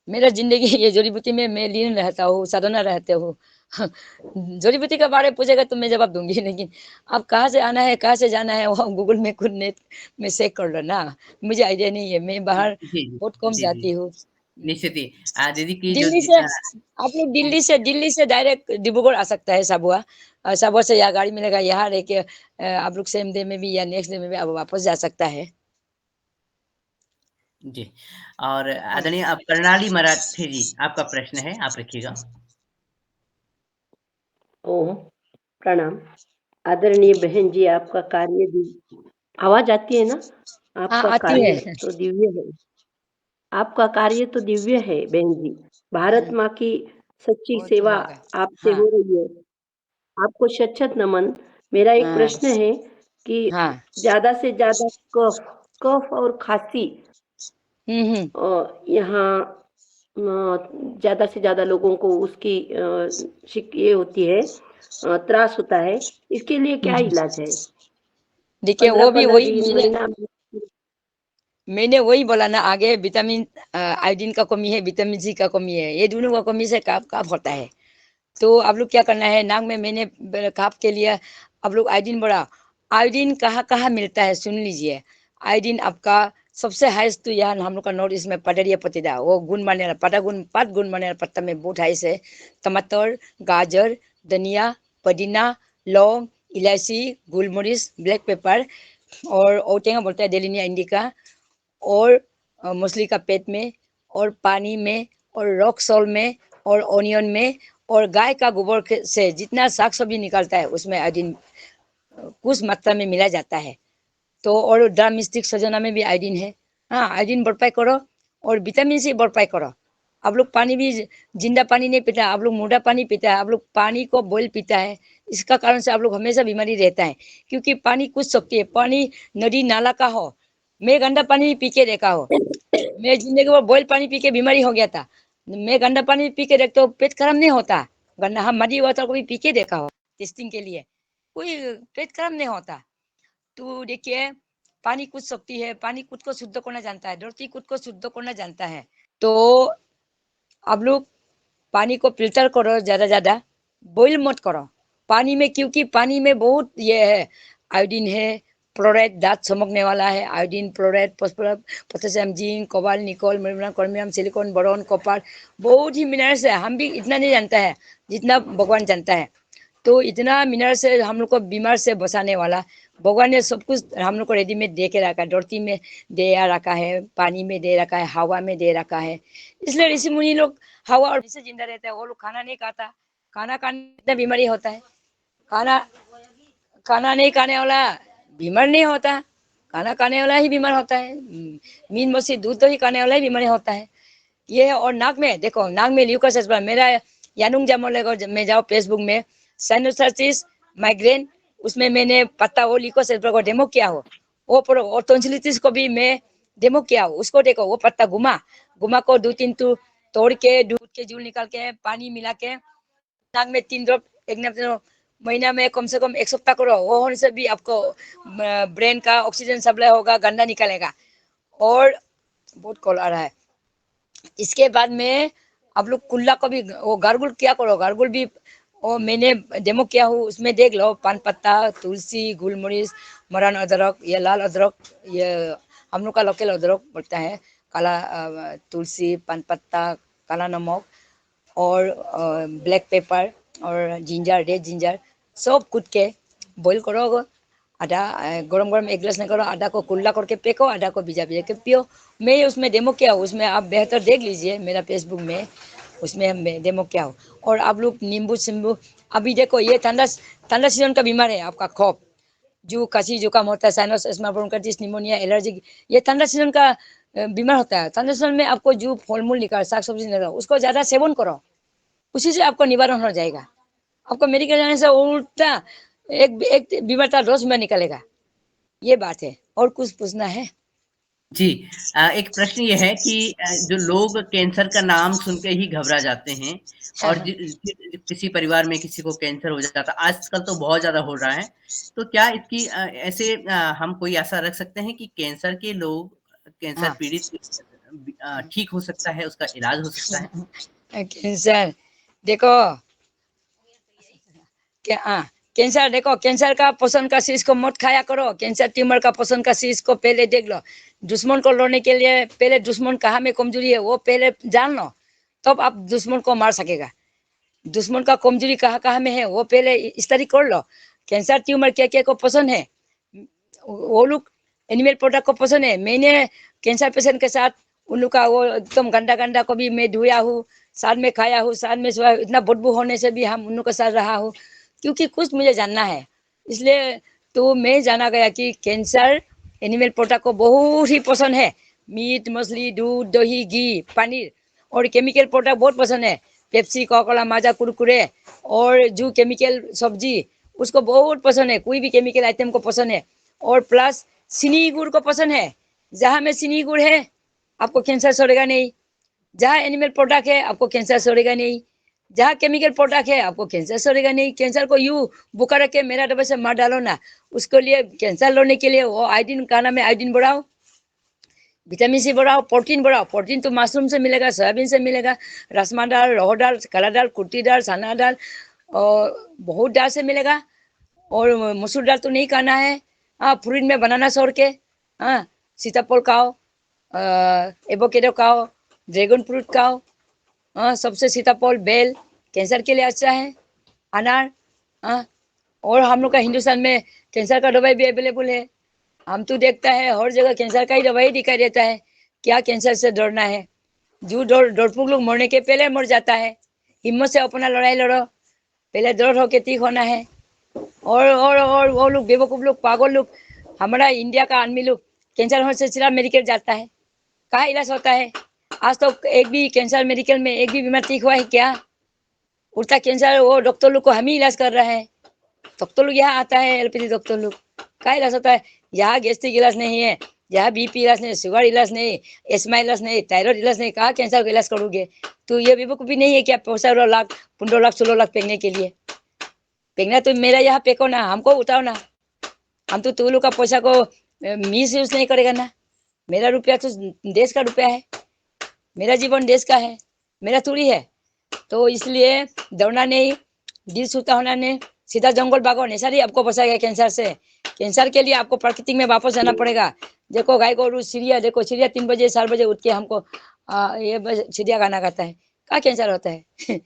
मेरा जिंदगी ये जड़ी बूटी में मैं लीन रहता हूँ, साधना रहते हूँ। जड़ी बूटी के बारे में पूछेगा तो मैं जवाब दूंगी, लेकिन आप कहाँ से आना है कहाँ से जाना है वो गूगल में खुद नेट में चेक कर लो ना। मुझे आइडिया नहीं है, मैं बाहर जी जी बहुत कम जी जी जाती हूँ। निश्चित ही। दीदी की जो दिल्ली से आप लोग दिल्ली से डायरेक्ट डिब्रूगढ़ आ सकता है, साबुआ। साबुआ से यहाँ गाड़ी मिलेगा, यहाँ रह के आप लोग सेम डे में भी या नेक्स्ट डे में भी आप वापस जा सकता है। जी, और आदरणीय अब कर्णाली मराठे जी, आपका प्रश्न है, आप रखिएगा। ओम प्रणाम। आदरणीय बहन जी, आपका कार्य आवाज आती है ना? हाँ आपका आती है। कार्य तो दिव्य है। आपका कार्य तो दिव्य है बहन जी। भारत माँ की सच्ची वो तो सेवा होगा। आपसे हाँ हो रही है। आपको शत-शत नमन। मेरा एक हाँ प्रश्न है कि हाँ। ज़्यादा से ज़्यादा कफ कफ और खाँसी हम्म। यहाँ ज़्यादा से ज़्यादा लोगों को उसकी ये होती है, त्रास होता है। इसके लिए क्या हम्म। इलाज है? देखिए वो भी 15-15 वही दिन, मैंने महीना में मैंने वही बोला ना आगे, विटामिन आयोडीन का कमी है, विटामिन सी का कमी है, ये दोनों का कमी से काफ काफ होता है। तो आप लोग क्या करना है, नाक में मैंने काफ के लिए आप लोग आयोडीन बढ़ा। आयोडीन कहाँ कहाँ मिलता है सुन लीजिए। आयोडीन आपका सबसे हाईएस्ट तो यहाँ हम लोग का नॉर्थ ईस्ट में पटरिया पतीदा, वो गुण मारने वाला पता गुण पात गुण मारने वाला पत्ता में बहुत हाईएस्ट है। टमाटर, गाजर, धनिया, पुदीना, लौंग, इलायची, गुलमरीच, ब्लैक पेपर और औटेंगा बोलता है डेलिनिया इंडिका, और मछली का पेट में, और पानी में, और रॉक सॉल्ट में, और ऑनियन में, और गाय का गोबर से जितना साग सब्जी निकलता है उसमें आयोडीन कुछ मात्रा में मिला जाता है। तो और ड्रम स्टिक सजना में भी आयोडीन है। हाँ आयोडीन भरपाई करो और विटामिन सी भरपाई करो। आप लोग पानी भी जिंदा पानी नहीं पीता, आप लोग मुर्दा पानी पीता है, आप लोग पानी को बॉयल पीता है। इसका कारण से आप लोग हमेशा बीमारी रहता है, क्योंकि पानी कुछ शक्ति है। पानी नदी नाला का हो, मैं गंदा पानी पी के देखा हो, मैं जिंदगी भर बॉयल पानी पी के बीमारी हो गया था। मैं गंदा पानी पी के देखता हूँ, पेट खराब नहीं होता। गंदा हम मरी वाटर को भी पी के देखा हो टेस्टिंग के लिए, कोई पेट खराब नहीं होता। तो देखिए पानी कुछ शक्ति है, पानी खुद को शुद्ध करना जानता है, धरती खुद को शुद्ध करना जानता है। तो आप लोग पानी को फिल्टर करो, ज्यादा ज्यादा बॉईल मत करो पानी में, क्योंकि पानी में बहुत ये है, आयोडीन है, फ्लोराइड दांत चमकने वाला है, iodine, fluoride, phosphorus, potassium, zinc, cobalt, nickel, molybdenum, chromium, silicon, boron, copper, बहुत ही मिनरल्स है। हम भी इतना नहीं जानता है जितना भगवान जानता है। तो इतना मिनरल से हम लोग को बीमार से बचाने वाला भगवान ने सब कुछ हम लोग को रेडीमेड दे के रखा है। धरती में दे रखा है, पानी में दे रखा है, हवा में दे रखा है। इसलिए ऋषि मुनि लोग हवा और से जिंदा रहते हैं। वो लोग खाना नहीं खाता, खाना खाने इतना बीमारी होता है। खाना खाना नहीं खाने वाला बीमार नहीं होता, खाना खाने वाला ही बीमार होता है। मीन मछली दूध तो ही खाने वाला ही बीमारी होता है। ये है। और नाक में देखो, नाक में ल्यूकोसाइटिस मेरा यानुंग जामोलेगो में जाओ फेसबुक में, साइनोसाइटिस, माइग्रेन, उसमें मैंने पता वो ल्यूकोसाइटिस को डेमो किया हो। वो पढ़ो। और टॉन्सिलिटिस को भी मैं डेमो किया हो, उसको देखो। वो पत्ता गुमा गुमा को 2-3 टू तोड़ के दूध के जूल निकाल के पानी मिला के नाक में 3 ड्रॉप एक महीना में कम से कम 1 सप्ताह करो। वो होने से भी आपको ब्रेन का ऑक्सीजन सप्लाई होगा, गंदा निकलेगा। और बहुत कॉल आ रहा है। इसके बाद में आप लोग कुल्ला को भी वो गार्गुल क्या करो, गार्गुल भी वो मैंने डेमो किया हूँ, उसमें देख लो। पान पत्ता, तुलसी, गुलमरीच, मरान अदरक, ये लाल अदरक, ये हम लोग का लोकल अदरक बोलता है, काला तुलसी, पान पत्ता, काला नमक, और ब्लैक पेपर, और जिंजर, रेड जिंजर, सब कूट के बॉईल करो। आधा गरम गरम एक गिलास नहीं करो, आधा को कुल्ला करके फेंको, आधा को भिजा भिजा के पियो। मैं उसमें डेमो किया हूँ, उसमें आप बेहतर देख लीजिए मेरा फेसबुक में, उसमें हम डेमो किया हूँ। और आप लोग नींबू सिम्बू, अभी देखो ये ठंडा ठंडा सीजन का बीमार है आपका खौफ, जो खांसी जुकाम होता है, sinus, asthma, bronchitis, pneumonia, allergy, ये ठंडा सीजन का बीमार होता है। ठंडा सीजन में आपको जो फल मूल निकाल, साग सब्जी निकाल, उसको ज्यादा सेवन करो, उसी से आपको निवारण हो जाएगा। आपको मेडिकल जाने से उल्टा एक बीमार था 10 में निकलेगा। ये बात है। और कुछ पूछना है? जी। एक प्रश्न ये है कि जो लोग कैंसर का नाम सुन के ही घबरा जाते हैं, और किसी परिवार में किसी को कैंसर हो जाता है, आजकल तो बहुत ज़्यादा हो रहा है, तो क्या इसकी ऐसे हम कोई आशा रख सकते हैं कि कैंसर के लोग, कैंसर हाँ। पीड़ित ठीक हो सकता है, उसका इलाज हो सकता है? कैंसर देखो क्या, कैंसर देखो, कैंसर का पोषण का चीज को मत खाया करो। कैंसर ट्यूमर का पोषण का चीज को पहले देख लो। दुश्मन को लड़ने के लिए पहले दुश्मन कहाँ में कमजोरी है वो पहले जान लो, तब आप दुश्मन को मार सकेगा। दुश्मन का कमजोरी कहाँ कहाँ में है वो पहले स्टडी कर लो। कैंसर ट्यूमर क्या क्या को पसंद है, वो लोग एनिमल प्रोडक्ट को पसंद है। मैंने कैंसर पेशेंट के साथ उन लोग का वो एकदम गंदा गंदा को भी मैं धोया हूँ, साथ में खाया हूँ, साथ में सोया। इतना बदबू होने से भी हम उन लोग के साथ रहा हूँ, क्योंकि कुछ मुझे जानना है। इसलिए तो मैं जाना गया कि कैंसर एनिमल प्रोडक्ट को बहुत ही पसंद है। मीट, मछली, दूध, दही, घी, पनीर और केमिकल प्रोडक्ट बहुत पसंद है। पेप्सी, कोका-कोला, माजा, कुरकुरे और जो केमिकल सब्जी उसको बहुत पसंद है। कोई भी केमिकल आइटम को पसंद है। और प्लस चीनी गुड़ को पसंद है। जहाँ में चीनी गुड़ है आपको कैंसर सड़ेगा नहीं। जहाँ एनिमल प्रोडक्ट है आपको कैंसर सड़ेगा नहीं। जहाँ केमिकल प्रोडक्ट है आपको कैंसर सड़ेगा नहीं। कैंसर को यूं बुका रख के मेरा दवा से मार डालो ना। उसके लिए कैंसर लड़ने के लिए वो आयोडीन, खाना में आयोडीन बढ़ाओ, विटामिन सी बढ़ाओ, प्रोटीन बढ़ाओ। प्रोटीन तो मशरूम से मिलेगा, सोयाबीन से मिलेगा, राजमा दाल, अरहर दाल, काला दाल, कुर्ती दाल, चना दाल और बहुत दाल से मिलेगा। और मसूर दाल तो नहीं खाना है। हाँ, फ्रूट में बनाना छोड़ के हाँ सीताफल खाओ, एवोकेडो खाओ, ड्रैगन फ्रूट खाओ। हाँ, सबसे सीताफल, बेल कैंसर के लिए अच्छा है। अनार। हाँ, और हम लोग का हिंदुस्तान में कैंसर का दवाई भी अवेलेबल है। हम तो देखता है हर जगह कैंसर का ही दवाई दिखाई देता है। क्या कैंसर से डरना है? जो डरपोक लोग मरने के पहले मर जाता है। हिम्मत से अपना लड़ाई लड़ो, पहले दृढ़ होके ठीक होना है। और वो लोग बेवकूफ लोग, पागल लोग, हमारा इंडिया का आदमी लोग कैंसर होने से सीधा मेडिकल जाता है। कहाँ इलाज होता है? आज तो एक भी कैंसर मेडिकल में एक भी बीमार ठीक हुआ है क्या? उल्टा कैंसर वो डॉक्टर लोग को हम ही इलाज कर रहा है। डॉक्टर लोग यहाँ आता है, एलोपैथी डॉक्टर लोग का इलाज होता है। यहाँ गैस्ट्रिक इलाज नहीं है, यहाँ बीपी इलाज नहीं, शुगर इलाज नहीं, एस्मा इलाज नहीं, थायराइड इलाज नहीं। कहाँ कैंसर का इलाज करोगे? तो ये बेवकूफी नहीं है क्या? 15 लाख 15 लाख 16 लाख फेंकने के लिए फेंकना तो मेरा यहाँ फेंको ना, हमको उठाओ ना। हम तो तू लोग का पैसा को मिस यूज नहीं करेगा ना। मेरा रुपया तो देश का रुपया है, मेरा जीवन देश का है, मेरा थोड़ी है। तो इसलिए दौड़ना नहीं, दिल सूता होना नहीं, सीधा जंगल भागो। नहीं सारी आपको बचाएगा कैंसर से। कैंसर के लिए आपको प्रकृति में वापस जाना पड़ेगा। देखो गाय गोरू चिड़िया, देखो चिड़िया 3 बजे 4 बजे उठ के हमको ये चिड़िया खाना खाता है। क्या कैंसर होता है?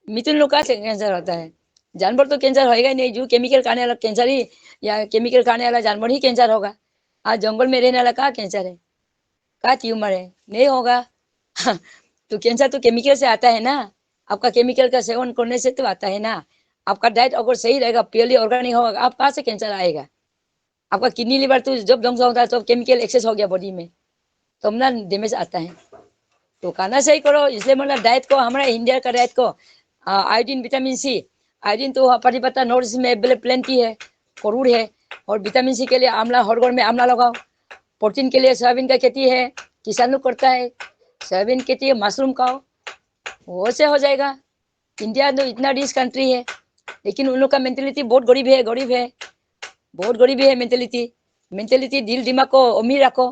मिथुन लोग का कैंसर होता है। जानवर तो कैंसर होएगा ही नहीं। जो केमिकल खाने वाला कैंसर ही, या केमिकल खाने वाला जानवर ही कैंसर होगा। आज जंगल में रहने वाला कहाँ कैंसर है? कहाँ ट्यूमर है? नहीं होगा। तो कैंसर तो केमिकल से आता है ना। आपका केमिकल का सेवन करने से तो आता है ना। आपका डाइट अगर सही रहेगा, प्योरली ऑर्गेनिक होगा, आप कहाँ से कैंसर आएगा? आपका किडनी लिवर तो जब ध्वंस होता है तो केमिकल एक्सेस हो गया बॉडी में, तो ना डैमेज आता है। तो खाना सही करो। इसलिए मतलब डाइट को, हमारा इंडिया का डाइट को आयोडीन, विटामिन सी, आयोडीन तो पता पता नॉर्थ ईस्ट में प्लेंटी है, करोड़ है। और विटामिन सी के लिए आंवला, हर घर में आंवला लगाओ। प्रोटीन के लिए सोयाबीन का खेती है, किसान लोग करता है, सोयाबीन खेती है। मशरूम खाओ, वो से हो जाएगा। इंडिया तो इतना रिच कंट्री है, लेकिन उन लोग का मेंटेलिटी बहुत गरीब है, गरीब है, बहुत गरीबी है मेंटेलिटी। मेंटेलिटी, दिल दिमाग को अमीर रखो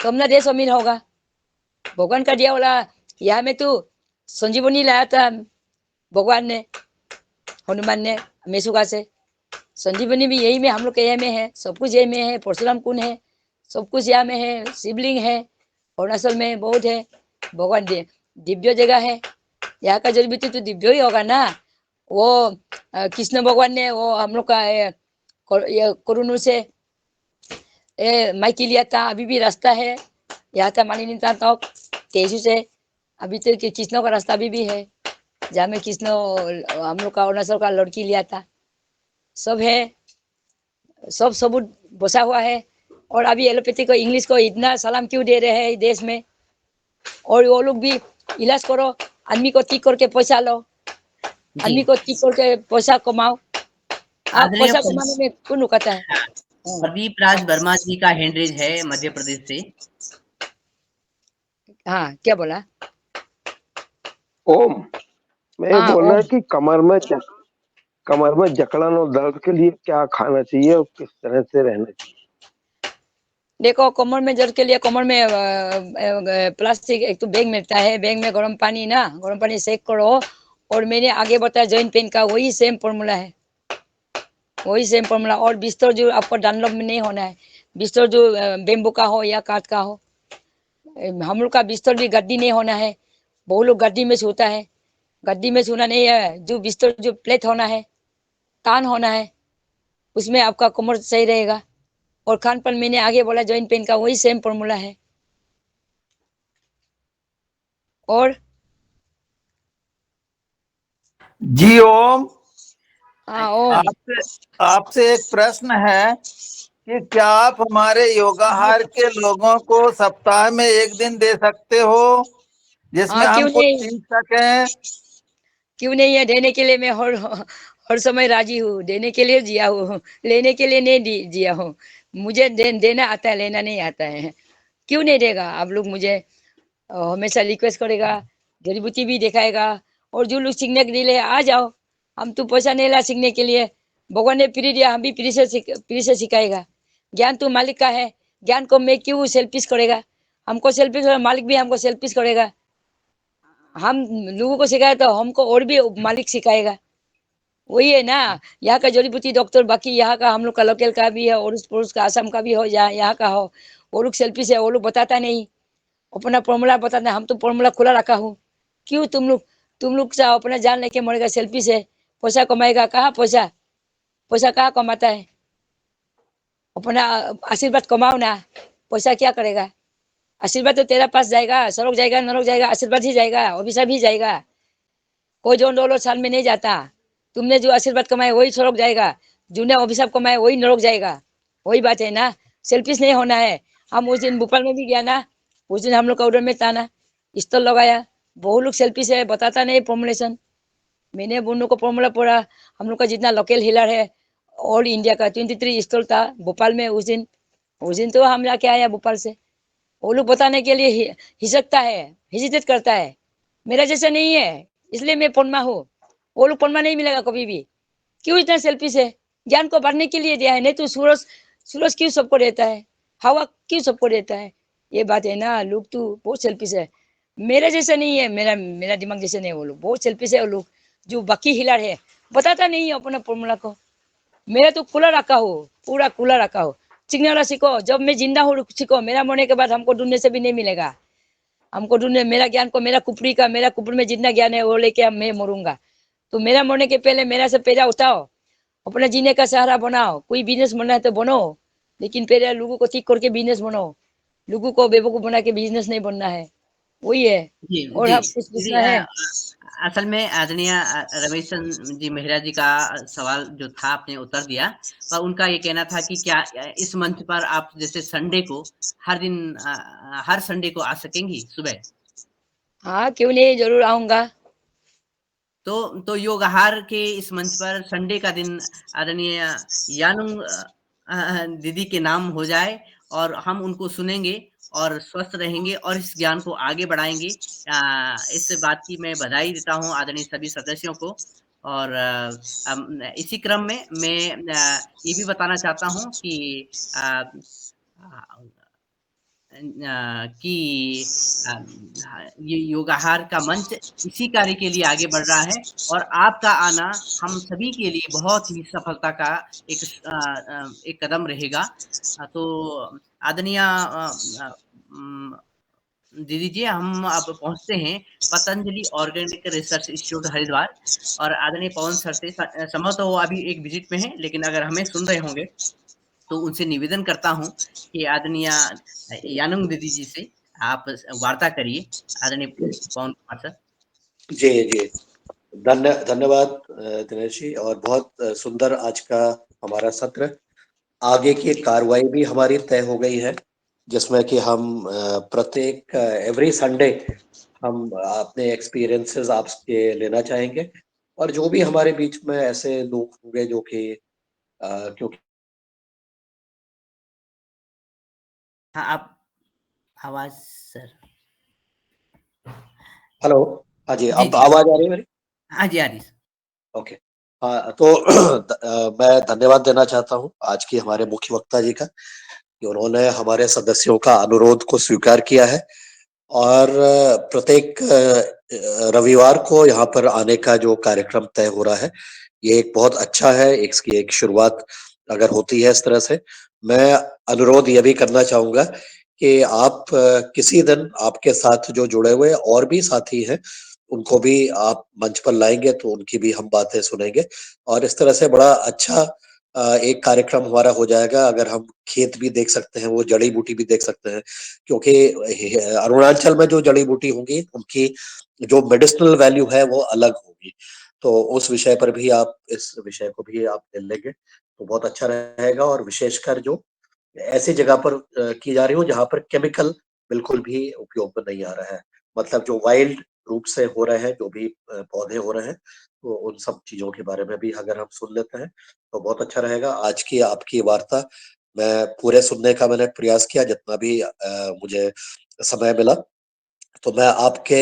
तो अपना देश अमीर होगा। भगवान का दिया वाला यहाँ में तो संजीवनी लाया था भगवान ने, हनुमान ने मेसुका से। संजीवनी भी यही में, हम लोग के यहाँ में है। सब कुछ यही में है। परशुराम कुंड है, सब कुछ यहाँ में है। शिवलिंग है, अरुणाचल में बहुत है। भगवान दिव्य जगह है। यहाँ का जड़ी बूटी तो दिव्य ही होगा ना। वो कृष्ण भगवान ने वो हम लोग का कोरोनू से माइकी लिया था। अभी भी रास्ता है यहाँ था मालिनीता तक, तेजू से अभी तो कृष्ण का रास्ता अभी भी है, जहाँ में कृष्ण हम लोग का अरुणाचल का लड़की लिया था। सब है, सब सबूत बसा हुआ है। और अभी एलोपैथी को, इंग्लिश को इतना सलाम क्यों दे रहे हैं देश में? और वो लोग भी इलाज करो, आदमी को ठीक करके पैसा लो, आदमी को ठीक करके पैसा कमाओ। आप आदरणीय पैसा कमाने में कौन रुकाता है? प्रदीप राज वर्मा जी का हैंडरेज है मध्य प्रदेश से। हाँ, क्या बोला? ओम, मैं हाँ, बोल रहा ओम। कि कमर में जकड़न और दर्द के लिए क्या खाना चाहिए और किस तरह से रहना चाहिए? देखो, कमर में दर्द के लिए कमर में प्लास्टिक एक तो बैग मिलता है। बैग में गर्म पानी ना, गर्म पानी सेक करो। और मैंने आगे बताया जॉइंट पेन का, वही सेम फॉर्मूला है, वही सेम फॉर्मूला। और बिस्तर जो आपको डनलप में नहीं होना है, बिस्तर जो बेम्बू का हो या काठ का हो। हम लोग का बिस्तर भी गद्दी नहीं होना है। बहुत लोग गद्दी में सोता है, गद्दी में सोना नहीं है। जो बिस्तर जो प्लेट होना है, तान होना है, उसमें आपका कमर सही रहेगा। और खान पान मैंने आगे बोला जॉइंट पेन का, वही सेम फॉर्मूला है। और जी ओम। हाँ ओम। आपसे आपसे एक प्रश्न है कि क्या आप हमारे योगाहार के लोगों को सप्ताह में एक दिन दे सकते हो जिसमें हाँ हम क्यों कुछ नहीं, सीख सकें? क्यों नहीं है, देने के लिए मैं हर समय राजी हूँ, देने के लिए जिया हूँ, लेने के लिए नहीं जिया हूँ। मुझे देना आता है, लेना नहीं आता है। क्यों नहीं देगा? आप लोग मुझे हमेशा रिक्वेस्ट करेगा, जड़ी बूटी भी दिखाएगा, और जो लोग सीखने के लिए आ जाओ। हम तो पैसा नहीं ला सीखने के लिए, भगवान ने फ्री दिया, हम भी फ्री से सिखाएगा। ज्ञान तो मालिक का है, ज्ञान को मैं क्यों सेल्फिश करेगा? हमको सेल्फिश, मालिक भी हमको सेल्फिश करेगा। हम लोगों को सिखाए तो हमको और भी मालिक सिखाएगा। वही है ना, यहाँ का जड़ी बूटी डॉक्टर, बाकी यहाँ का हम लोग का लोकल का भी है, और उस पुरुष का आसाम का भी हो, यहाँ का हो। वो लोग सेल्फिश है, वो लोग बताता नहीं, अपना फॉर्मूला बताते। हम तो फॉर्मूला खुला रखा हूँ। क्यों तुम लोग से अपना जान लेके मरेगा? सेल्फिश है। पैसा कमाएगा कहाँ? पैसा कहाँ कमाता है? अपना आशीर्वाद कमाओ ना। पैसा क्या करेगा? आशीर्वाद तो तेरा पास जाएगा, सड़क जाएगा, नरक जाएगा, आशीर्वाद ही जाएगा, अभिशाप ही जाएगा। कोई जो $1 साल में नहीं जाता। तुमने जो आशीर्वाद कमाए वही सड़क जाएगा, जिन्हें अभिशाप कमाए वही नरक जाएगा। वही बात है ना, सेल्फिश नहीं होना है। हम उस दिन भोपाल में भी गया ना, उस दिन हम लोग का उधर में था ना, स्टॉल लगाया। बहुत लोग सेल्फिश है, बताता नहीं फॉर्मुलेशन। मैंने उन लोग को फॉर्मूला पढ़ा। हम लोग का जितना लोकल हीलर है, ऑल इंडिया का 23 स्टॉल था भोपाल में उस दिन तो हम जाके आया भोपाल से। वो लोग बताने के लिए हिचकता है, हिजिटेट करता है। मेरा जैसा नहीं है, इसलिए मैं पनमा हूँ। वो लोग पनमा नहीं मिलेगा कभी भी। क्यों इतना सेल्फिश है? ज्ञान को बढ़ने के लिए दिया है, नहीं तो सूरज सूरज क्यों सबको देता है, हवा क्यों सबको देता है? ये बात है ना, लोग तो बहुत सेल्फिश है। मेरे जैसा नहीं है, मेरा मेरा दिमाग जैसे नहीं। वो लोग बहुत सेल्फिश है। वो लोग जो बाकी हिलर है, बताता नहीं है अपना फॉर्मूला को। मेरा तो खुला रखा हो, पूरा खुला रखा हो। सीखने वाला सीखो, जब मैं जिंदा हूँ सीखो। मेरा मरने के बाद हमको ढूंढने से भी नहीं मिलेगा। हमको ढूंढने, मेरा ज्ञान को, मेरा कुपड़ी में जितना ज्ञान है वो लेके मैं मरूंगा। तो मेरा मरने के पहले मेरा से पैदा उठाओ, अपना जीने का सहारा बनाओ। कोई बिजनेस बनना है तो बनो, लेकिन पहले लोगों को ठीक करके बिजनेस बनो। लोगों को बेवकूफ बना के बिजनेस नहीं बनना है। वही है। जी और जी आप कुछ दीदी, पूछना है? असल में आदरणीय रमेश चंद जी मेहरा जी का सवाल जो था आपने उत्तर दिया, पर उनका ये कहना था कि क्या इस मंच पर आप जैसे संडे को हर दिन हर संडे को आ सकेंगी सुबह? हाँ क्यों नहीं, जरूर आऊंगा। तो योग आहार के इस मंच पर संडे का दिन आदरणीय यानुंग दीदी के नाम हो जाए, और हम उनको सुनेंगे और स्वस्थ रहेंगे और इस ज्ञान को आगे बढ़ाएंगे। इस बात की मैं बधाई देता हूँ आदरणीय सभी सदस्यों को। और इसी क्रम में मैं ये भी बताना चाहता हूँ कि अ, कि ये योगाहार का मंच इसी कार्य के लिए आगे बढ़ रहा है, और आपका आना हम सभी के लिए बहुत ही सफलता का एक कदम रहेगा। तो आदरणीय दीदी जी, हम अब पहुंचते हैं Patanjali organic research institute Haridwar, और आदरणीय पवन सर से संभवतः वो अभी एक विजिट में है, लेकिन अगर हमें सुन रहे होंगे तो उनसे निवेदन करता हूँ कि आदरणीय यानुंग दीदी जी से आप वार्ता करिए। आदरणीय पवन कुमार सर। जी जी, धन्यवाद दिनेश जी, और बहुत सुंदर आज का हमारा सत्र। आगे की कार्रवाई भी हमारी तय हो गई है, जिसमें कि हम प्रत्येक एवरी संडे हम अपने एक्सपीरियंसेस आपके लेना चाहेंगे, और जो भी हमारे बीच में ऐसे लोग होंगे जो कि क्योंकि हाँ, आप आवाज सर। हेलो, हाँ जी, जी अब जी, आवाज आ रही है मेरी? हाँ जी, आ रही। ओके, हाँ तो मैं धन्यवाद देना चाहता हूँ आज की हमारे मुख्य वक्ता जी का, कि उन्होंने हमारे सदस्यों का अनुरोध को स्वीकार किया है, और प्रत्येक रविवार को यहाँ पर आने का जो कार्यक्रम तय हो रहा है, ये एक बहुत अच्छा है। इसकी एक शुरुआत अगर होती है इस तरह से, मैं अनुरोध ये भी करना चाहूंगा कि आप किसी दिन आपके साथ जो जुड़े हुए और भी साथी हैं, उनको भी आप मंच पर लाएंगे तो उनकी भी हम बातें सुनेंगे, और इस तरह से बड़ा अच्छा एक कार्यक्रम हमारा हो जाएगा। अगर हम खेत भी देख सकते हैं, वो जड़ी बूटी भी देख सकते हैं, क्योंकि अरुणाचल में जो जड़ी बूटी होंगी उनकी जो मेडिसिनल वैल्यू है वो अलग होगी। तो उस विषय पर भी आप इस विषय को भी आप ले लेंगे तो बहुत अच्छा रहेगा। और विशेषकर जो ऐसी जगह पर की जा रही हो जहाँ पर केमिकल बिल्कुल भी उपयोग में नहीं आ रहा है, मतलब जो वाइल्ड रूप से हो रहे हैं, जो भी पौधे हो रहे हैं, तो उन सब चीजों के बारे में भी अगर हम सुन लेते हैं तो बहुत अच्छा रहेगा। आज की आपकी वार्ता मैं पूरे सुनने का मैंने प्रयास किया जितना भी मुझे समय मिला। तो मैं आपके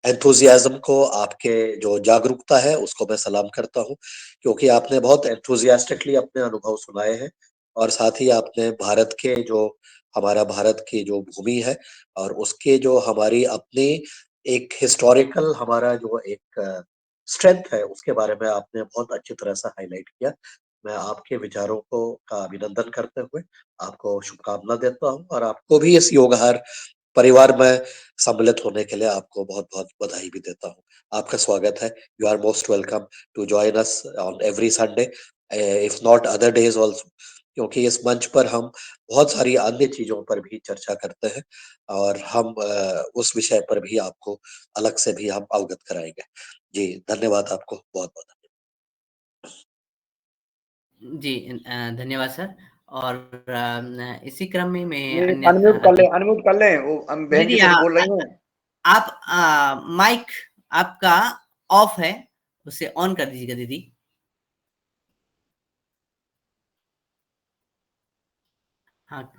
एंथुजियाज्म को, आपके जो जागरूकता है उसको मैं सलाम करता हूँ, क्योंकि आपने बहुत एंथुजियास्टिकली अपने अनुभव सुनाए हैं और साथ ही आपने भारत के जो हमारा भारत की जो भूमि है और उसके जो हमारी अपनी एक हिस्टोरिकल हमारा जो एक स्ट्रेंथ है उसके बारे में आपने बहुत अच्छी तरह से हाईलाइट किया। मैं आपके विचारों को का अभिनंदन करते हुए आपको शुभकामना देता हूँ और आपको भी इस योगहार परिवार में सम्मिलित होने के लिए आपको बहुत-बहुत बधाई भी देता हूँ। आपका स्वागत है। You are most welcome to join us on every Sunday, if not other days also, क्योंकि इस मंच पर हम बहुत सारी अन्य चीजों पर भी चर्चा करते हैं और हम उस विषय पर भी आपको अलग से भी हम अवगत कराएंगे। जी, धन्यवाद आपको बहुत-बहुत। जी धन्यवाद सर। और इसी क्रम में मैं अनम्यूट कर ले, अनम्यूट कर ले, वो बहन जी दीदी कुछ बोल रही हैं। आप माइक आपका ऑफ है, उसे ऑन कर दीजिएगा दीदी। हाँ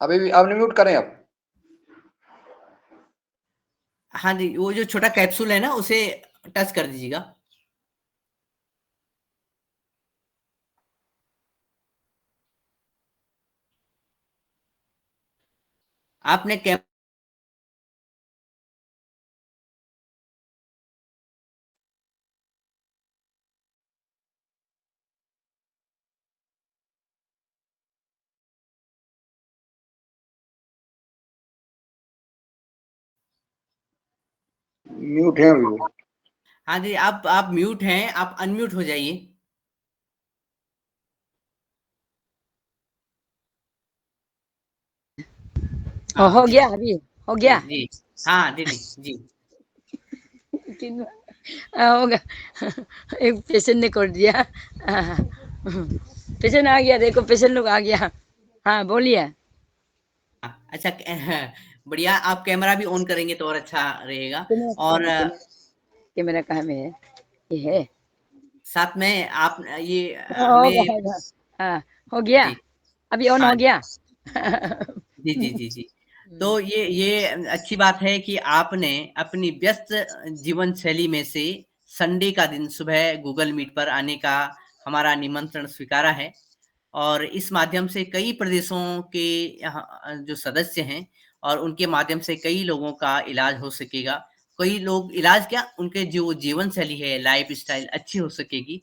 अभी भी अनम्यूट करें अब। हाँ जी, वो जो छोटा कैप्सूल है ना उसे टच कर दीजिएगा। आपने म्यूट है अभी वो। हाँ जी, आप म्यूट हैं, आप अनम्यूट हो जाइए। हो गया अभी, हो जी गया। जी हाँ दीदी जी। होगा। एक पेशेंट ने कर दिया। पेशेंट आ गया, देखो पेशेंट लोग आ गया। हाँ बोलिए। अच्छा बढ़िया, आप कैमरा भी ऑन करेंगे तो और अच्छा रहेगा। और कैमरा कहाँ में है? ये है साथ में आप ये होगा हमें होगा। हाँ हो गया, जी अभी ऑन हाँ हो गया। जी जी जी जी। तो ये अच्छी बात है कि आपने अपनी व्यस्त जीवन शैली में से संडे का दिन सुबह गूगल मीट पर आने का हमारा निमंत्रण स्वीकारा है और इस माध्यम से कई प्रदेशों के यहाँ जो सदस्य हैं और उनके माध्यम से कई लोगों का इलाज हो सकेगा। कई लोग इलाज क्या, उनके जो जीवन शैली है, लाइफ स्टाइल अच्छी हो सकेगी।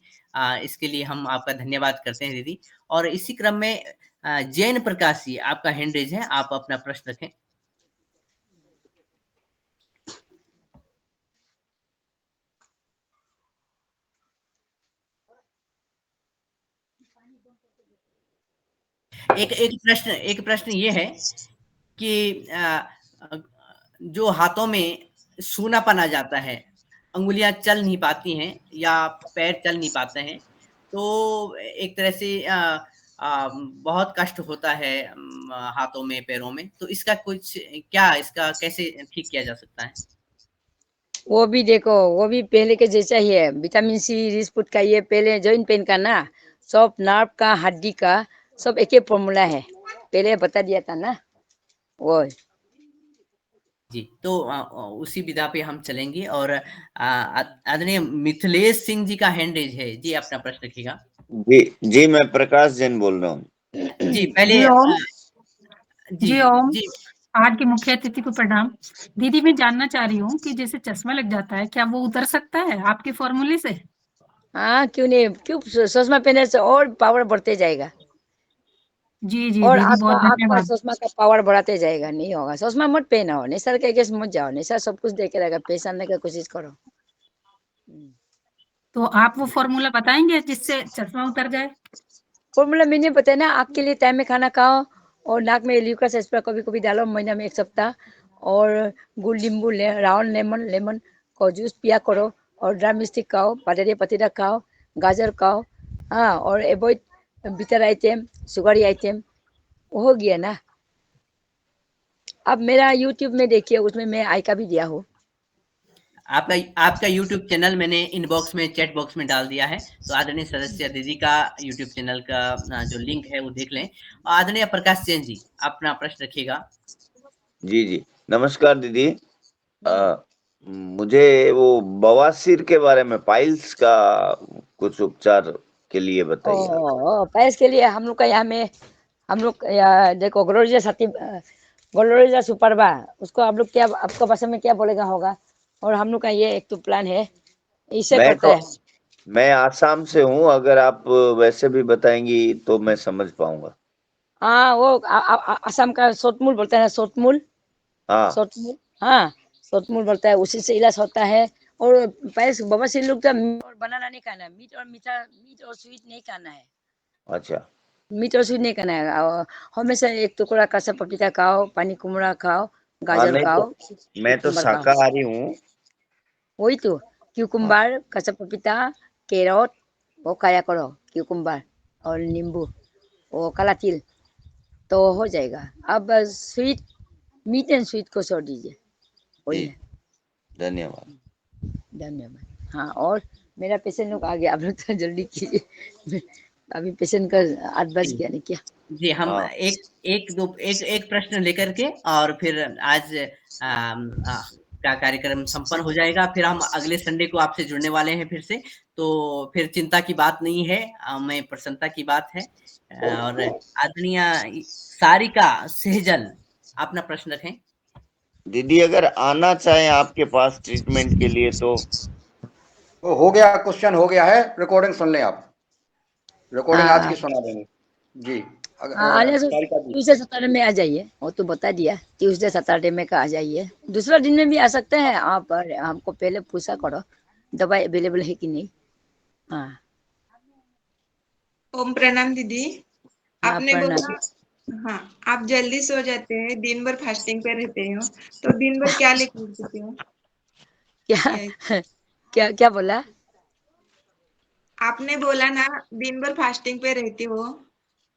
इसके लिए हम आपका धन्यवाद करते हैं दीदी। और इसी क्रम में जैन प्रकाश जी, आपका हैंड रेज है, आप अपना प्रश्न रखें। एक प्रश्न ये है कि जो हाथों में सूनापन आ जाता है, अंगुलियां चल नहीं पाती हैं या पैर चल नहीं पाते हैं, तो एक तरह से बहुत कष्ट होता है हाथों में, पैरों में, तो इसका कुछ क्या, इसका कैसे ठीक किया जा सकता है? वो भी देखो, वो भी पहले के जैसा ही है। विटामिन सी रिच फूड का ये पहले जॉइंट पेन का ना, सब नर्व का, हड्डी का, सब एक ही फॉर्मूला है। पहले बता दिया था ना वो। जी, तो उसी विधा पे हम चलेंगे। और आदरणीय मिथिलेश सिंह जी का हैंड रेज है जी, अपना प्रश्न रखिएगा। जी जी, मैं प्रकाश जैन बोल रहा हूँ। जी पहले जी ओम। जी जी ओम। जी आज के मुख्य अतिथि को प्रणाम। दीदी मैं जानना चाह रही हूँ कि जैसे चश्मा लग जाता है, क्या वो उतर सकता है आपके फॉर्मूले से? हाँ क्यों नहीं, क्यों चश्मा पहनने से और पावर बढ़ते जाएगा जी जी और दीदी बहुत आपका धन्यवाद। चश्मा का पावर बढ़ाते जाएगा। नहीं होगा, चश्मा मत पहनो, नेशर के केस मत जाओ, नेशर सब कुछ देखे रहेगा, पहचानने की कोशिश करो। तो आप वो फॉर्मूला बताएंगे जिससे चश्मा उतर जाए? फॉर्मूला मैंने बताया ना, आँख के लिए टाइम में खाना खाओ और नाक में ल्यूकस स्प्रे कभी कभी डालो महीना में 1 सप्ताह। और गुड़ नींबू राउंड लेमन को जूस पिया करो। और ड्राम स्टिक खाओ, पटेरिया पतीरा खाओ, गाजर खाओ। हाँ, और avoid bitter item, sugary item. हो गया ना। अब मेरा यूट्यूब में देखिए, उसमें मैं आई का भी दिया हूँ। आपका यूट्यूब चैनल मैंने इनबॉक्स में चैट बॉक्स में डाल दिया है, तो आदरणीय सदस्य दीदी का यूट्यूब चैनल का जो लिंक है वो देख लें। आदरणीय प्रकाश जैन जी, अपना प्रश्न रखिएगा। जी जी, नमस्कार दीदी। मुझे वो बवासीर के बारे में, पाइल्स का कुछ उपचार के लिए बताइए। पाइल्स के लिए हम लोग का यहाँ में, हम लोग देखो ग्लोरिया सुपरबा, उसको आप लोग क्या, आपका भाषा में क्या बोलेगा होगा। और हम लोग का ये एक तो प्लान है, इसे करता है। मैं आसाम से हूँ, अगर आप वैसे भी बताएंगी तो मैं समझ पाऊंगा। हाँ, वो असम का सोतमूल बोलते हैं, सोतमूल। हाँ सोतमूल, हाँ, सोतमूल बोलता है, उसी से इलाज होता है। और पाइल्स बवासीर लोग का और बनाना नहीं खाना है, मीट और स्वीट नहीं खाना है। अच्छा, मीट और स्वीट नहीं खाना है। और हमेशा 1 टुकड़ा कच्चा पपीता खाओ, पानी कुमड़ा खाओ, गाजर नहीं खाओ, तो मैं तो कुकुम्बर खाओ। शाकाहारी हूँ। वही तो, क्यूकुम्बर, कच्चा पपीता, कैरोट, वो खाया करो, क्यूकुम्बर और नींबू, वो काला तिल, तो हो जाएगा। अब स्वीट, मीट एंड स्वीट को छोड़ दीजिए, वही है। धन्यवाद। धन्यवाद। हाँ, और मेरा पेशेंट लोग आ गया, आप लोग तो जल्दी कीजिए। अभी पेशेंट का 8 बज गया नहीं क्या? जी, हम एक प्रश्न लेकर के और फिर आज का कार्यक्रम संपन्न हो जाएगा। फिर हम अगले संडे को आपसे जुड़ने वाले हैं फिर से, तो फिर चिंता की बात नहीं है, मैं प्रसन्नता की बात है। और आदरणीय सारिका सहजल, अपना प्रश्न रखें। दीदी अगर आना चाहें आपके पास ट्रीटमेंट के लिए तो हो गया, क्वेश्चन हो गया है, रिकॉर्डिंग सुन लें आप, रिकॉर्डिंग आज की सुना देंगे जी। सारिका जी, ट्यूसडे सैटरडे में आ जाइए, वो तो बता दिया, ट्यूसडे सैटरडे में का आ जाइए। दूसरा दिन में भी आ सकते हैं आप, हमको पहले पूछा करो दवाई अवेलेबल है कि नहीं। हाँ, ओम प्रणाम दीदी। हाँ, आपने प्रणाम। बोला, हाँ, आप जल्दी सो जाते हैं, दिन भर फास्टिंग पे रहते हो, तो दिन भर क्या लेके उठते हो? क्या क्या क्या बोला? आपने बोला ना दिन भर फास्टिंग पे रहते हो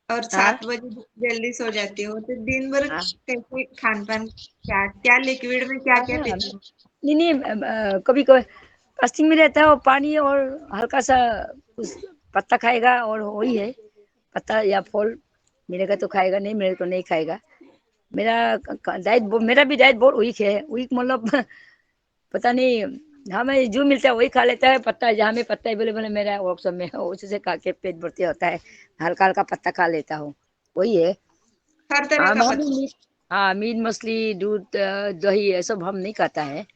और हाँ, 7 बजे जल्दी सो जाते हो, तो दिन भर हाँ, कैसे खान पान, क्या क्या लिक्विड में क्या क्या हाँ, पीते हो? नहीं, कभी कभी फास्टिंग में रहता है, और पानी और हल्का सा कुछ पत्ता खाएगा, और वही है, पत्ता या फल मिलेगा तो खाएगा, नहीं मिलेगा तो नहीं खाएगा। मेरा डाइट, मेरा भी डाइट बहुत वीक है। वीक मतलब पता नहीं, हमें जो मिलता है वही खा लेता है। पत्ता, जहाँ में पत्ता अवेलेबल है मेरा वर्कशॉप में, उसी से खा के पेट भर्ती होता है। हल्का हल्का पत्ता खा लेता हूँ, वही है। हर तरह का पत्ता? हाँ, मीट मछली दूध दही ये सब हम नहीं खाता है।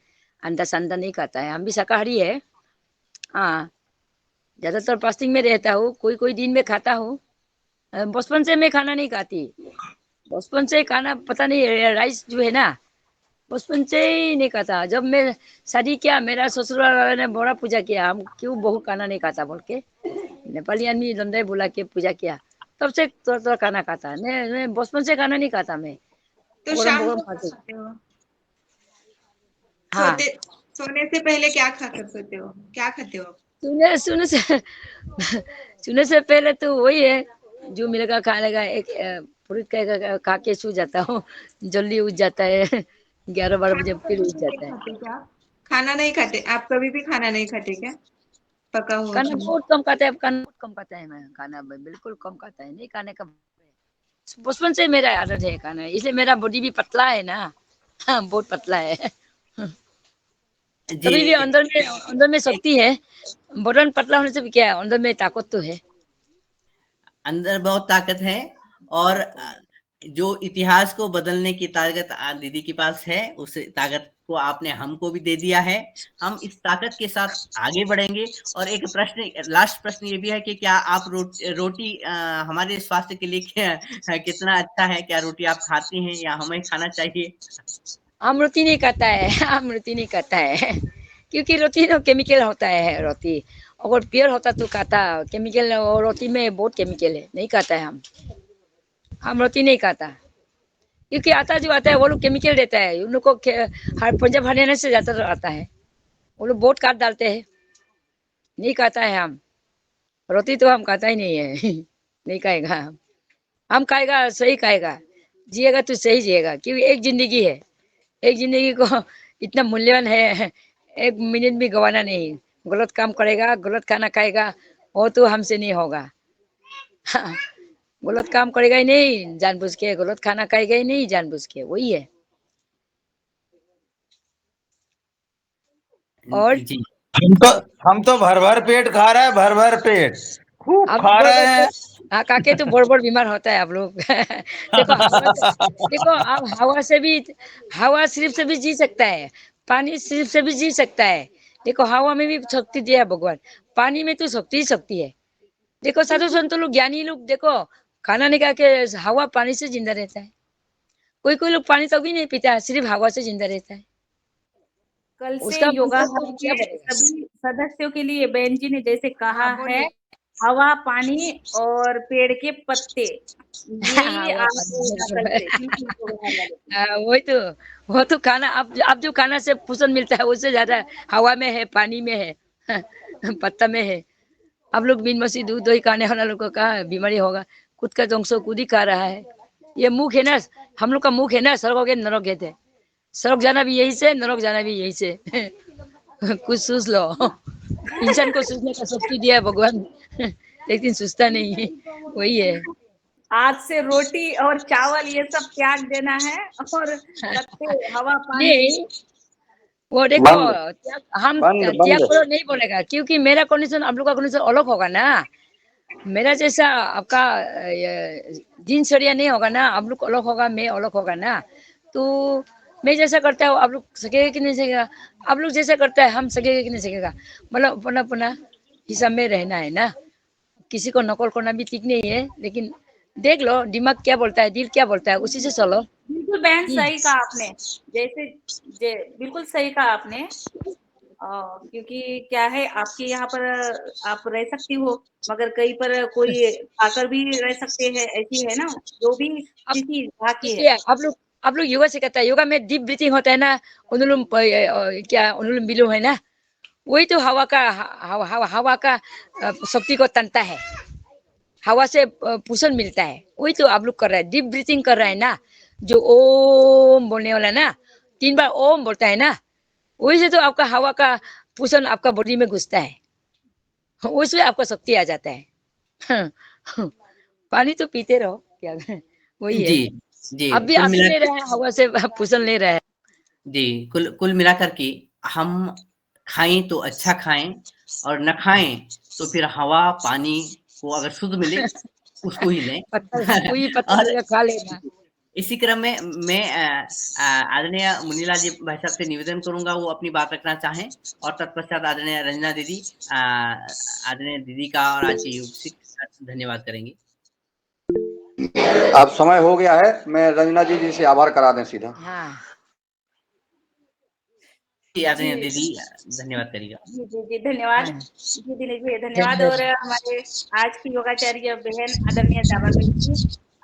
अंडा संडा नहीं खाता है, हम भी शाकाहारी है। हाँ, ज्यादातर फास्टिंग में रहता हूँ, कोई कोई दिन में खाता हूँ। बचपन से मैं खाना नहीं खाती, बचपन से खाना पता नहीं, राइस जो है ना, बचपन से ही नहीं खाता। जब मैं शादी किया, मेरा ससुराल वाले ने बड़ा पूजा किया, हम क्यों बहू खाना नहीं खाता बोल के, नेपाली आदमी लंदे बुला के पूजा किया, तब से थोड़ा थोड़ा खाना खाता है। मैं बचपन से खाना नहीं खाता मैं, तो गरम शाम गरम को क्या खाते। खाते हो? हाँ, सोने से पहले क्या खाकर सोते हो, क्या खाते हो? सुने से पहले तो वही है, जो मिलेगा खा लेगा। एक फ्रूट खा के सो जाता हूँ, जल्दी उठ जाता है। 11-12 बजे फिर उठ जाता है। खाते क्या? खाना नहीं खाते आप? कभी भी खाना नहीं खाते क्या, पका हुआ खाना खाना? बहुत कम खाता है, खाना बहुत कम खाता है, मैं खाना बिल्कुल कम खाता है, नहीं खाने का। बचपन से मेरा आदत है खाना, इसलिए मेरा बॉडी भी पतला है ना। हाँ, बहुत पतला है। तभी भी अंदर में शक्ति है। बदन पतला होने से भी क्या है, अंदर में ताकत तो है। अंदर बहुत ताकत है, और जो इतिहास को बदलने की ताकत दीदी के पास है, उस ताकत को आपने हमको भी दे दिया है। हम इस ताकत के साथ आगे बढ़ेंगे। और एक प्रश्न, लास्ट प्रश्न ये भी है कि क्या आप रोटी हमारे स्वास्थ्य के लिए कितना अच्छा है? क्या रोटी आप खाती हैं या हमें खाना चाहिए? हम रोटी नहीं खाता है, हम रोटी नहीं खाता है, क्योंकि रोटी में केमिकल होता है। रोटी अगर प्योर होता तो खाता, केमिकल, और रोटी में बहुत केमिकल है, नहीं खाता है हम रोटी नहीं खाता। क्योंकि आता जो आता है वो लोग केमिकल देता है, उन लोग को पंजाब हरियाणा से ज्यादातर आता है, वो लोग बहुत काट डालते हैं, नहीं खाता है हम। रोटी तो हम खाता ही नहीं है नहीं खाएगा हम खाएगा सही खाएगा, जिएगा तो सही जिएगा, क्योंकि एक जिंदगी है, एक जिंदगी को इतना मूल्यवान है, एक मिनट भी गवाना नहीं। गलत काम करेगा, गलत खाना खाएगा, वो तो हमसे नहीं होगा गलत काम करेगा ही नहीं जानबूझ के, गलत खाना खाएगा ही नहीं जानबूझ के, वही है। और जी हम तो भर भर पेट खा रहे हैं, भर भर पेट खूब आप खा रहे हैं। हाँ काके तो बड़ बीमार होता है आप लोग देखो आप हवा सिर्फ से भी जी सकता है, पानी सिर्फ से भी जी सकता है। देखो हवा में भी शक्ति दिया है भगवान, पानी में तो शक्ति ही शक्ति है। देखो साधु संत लोग, ज्ञानी लोग, देखो खाना नहीं खा के हवा पानी से जिंदा रहता है। कोई कोई लोग पानी तो भी नहीं पीता, सिर्फ हवा से जिंदा रहता है। कल से उसका योगा मतलब हब क्या के बोलेगा? सभी सदस्यों के लिए बहन जी ने जैसे कहा हाँ, है, बोलिए। हवा, पानी और पेड़ के पत्ते, यही हवा आपको कल पानी से बिल्कुल योगा लगे। वही तो, वो तो खाना आप जो खाना से पोषण मिलता है उससे ज्यादा हवा में है, पानी में है पत्ता में है। आप लोग बिन मसी दूध दही खाने वाला लोग को कहा बीमारी होगा, खुद का जोंसो खुद ही खा रहा है। ये मुख है ना, हम लोग का मुख है ना, स्वर्ग हो गया नरक गए थे, स्वर्ग जाना भी यही से, नरक जाना भी यही से कुछ सोच लो इंसान को सोचने का शक्ति दिया है भगवान लेकिन सोचता नहीं है, वही है। आज से रोटी और चावल ये सब त्याग देना है, और पत्ते, हवा, पानी नहीं वो देखो हम त्याग करो नहीं बोलेगा, क्योंकि मेरा कंडीशन आप लोग का कंडीशन अलग होगा ना। मेरा जैसा आपका दिनचर्या नहीं होगा ना, आप लोग अलग होगा, मैं अलग होगा ना। तो मैं जैसा करता हूँ आप लोग सकेगा कि नहीं सकेगा, आप लोग जैसा करता है हम सकेगा कि नहीं सकेगा। मतलब अपना अपना हिसाब में रहना है ना, किसी को नकल करना भी ठीक नहीं है। लेकिन देख लो दिमाग क्या बोलता है, दिल क्या बोलता है, उसी से चलो। बिल्कुल बहन सही कहा आपने, जैसे बिल्कुल सही कहा आपने। क्योंकि क्या है, आपके यहाँ पर आप रह सकती हो, मगर कहीं पर कोई आकर भी रह सकते हैं, ऐसी है ना, जो भी स्थिति वहाँ की है। आप लोग योगा सिखाता है, योगा में डीप ब्रीथिंग होता है ना, अनुलोम क्या अनुलोम विलोम है ना, वही तो हवा का शक्ति को तनता है, हवा से पोषण मिलता है। वही तो आप लोग कर रहे हैं, डीप ब्रीथिंग कर रहे हैं ना, जो ओम बोलने वाला ना, 3 बार ओम बोलता है ना, वही से तो आपका हवा का पोषण आपका बॉडी में घुसता है, उसमें आपका शक्ति आ जाता है पानी तो पीते रहो, क्या वही है। जी जी अभी आप ले रहे हैं हवा से पोषण ले रहे हैं। जी कुल मिलाकर के हम खाएं तो अच्छा खाएं, और न खाएं तो फिर हवा पानी को अगर शुद्ध मिले उसको ही लें कोई पत्ता और खा लेना। इसी क्रम में मैं आदरणीय मुनीलाल जी भाई साहब से निवेदन करूंगा वो अपनी बात रखना चाहें, और तत्पश्चात आदरणीय रंजना दीदी आदरणीय दीदी का और आज के युग धन्यवाद करेंगे। अब समय हो गया है, मैं रंजना जी से आभार करा दें सीधा। हाँ आदरणीय दीदी धन्यवाद करिएगा। जी धन्यवाद जी दिनेश जी, धन्यवाद। और हमारे आज की योगाचार्य बहन आदरणीय दावागढ़ जी,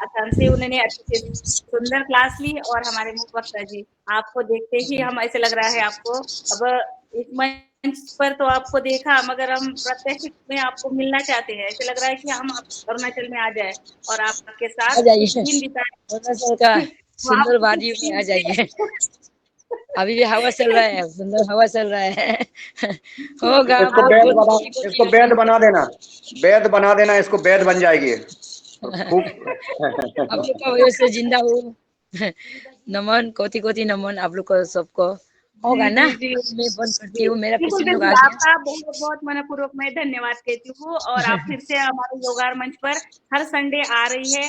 असम से, उन्होंने अच्छी से सुंदर क्लास ली। और हमारे मुख्य वक्ता जी, आपको देखते ही हम ऐसे लग रहा है आपको अब इस मंच पर तो आपको देखा, मगर हम प्रत्यक्ष में आपको मिलना चाहते हैं। ऐसे लग रहा है कि हम अरुणाचल में आ जाए और आपके साथ दिन बिताए सुंदर वादियों में आ जाइए अभी भी हवा चल रहा है, सुंदर हवा चल रहा है होगा। इसको बैद बना देना, बैद बना देना, इसको बैद बन जाएगी खूब आप लोग का वजह से जिंदा हो नमन, कोटि कोटि नमन आप लोग को सबको होगा ना। मैं बंद करती हूँ, मेरा पेशेंट लोग आ गया। आपका बहुत बहुत मनपूर्वक मैं धन्यवाद कहती हूँ। और आप फिर से हमारे योगा मंच पर हर संडे आ रही है,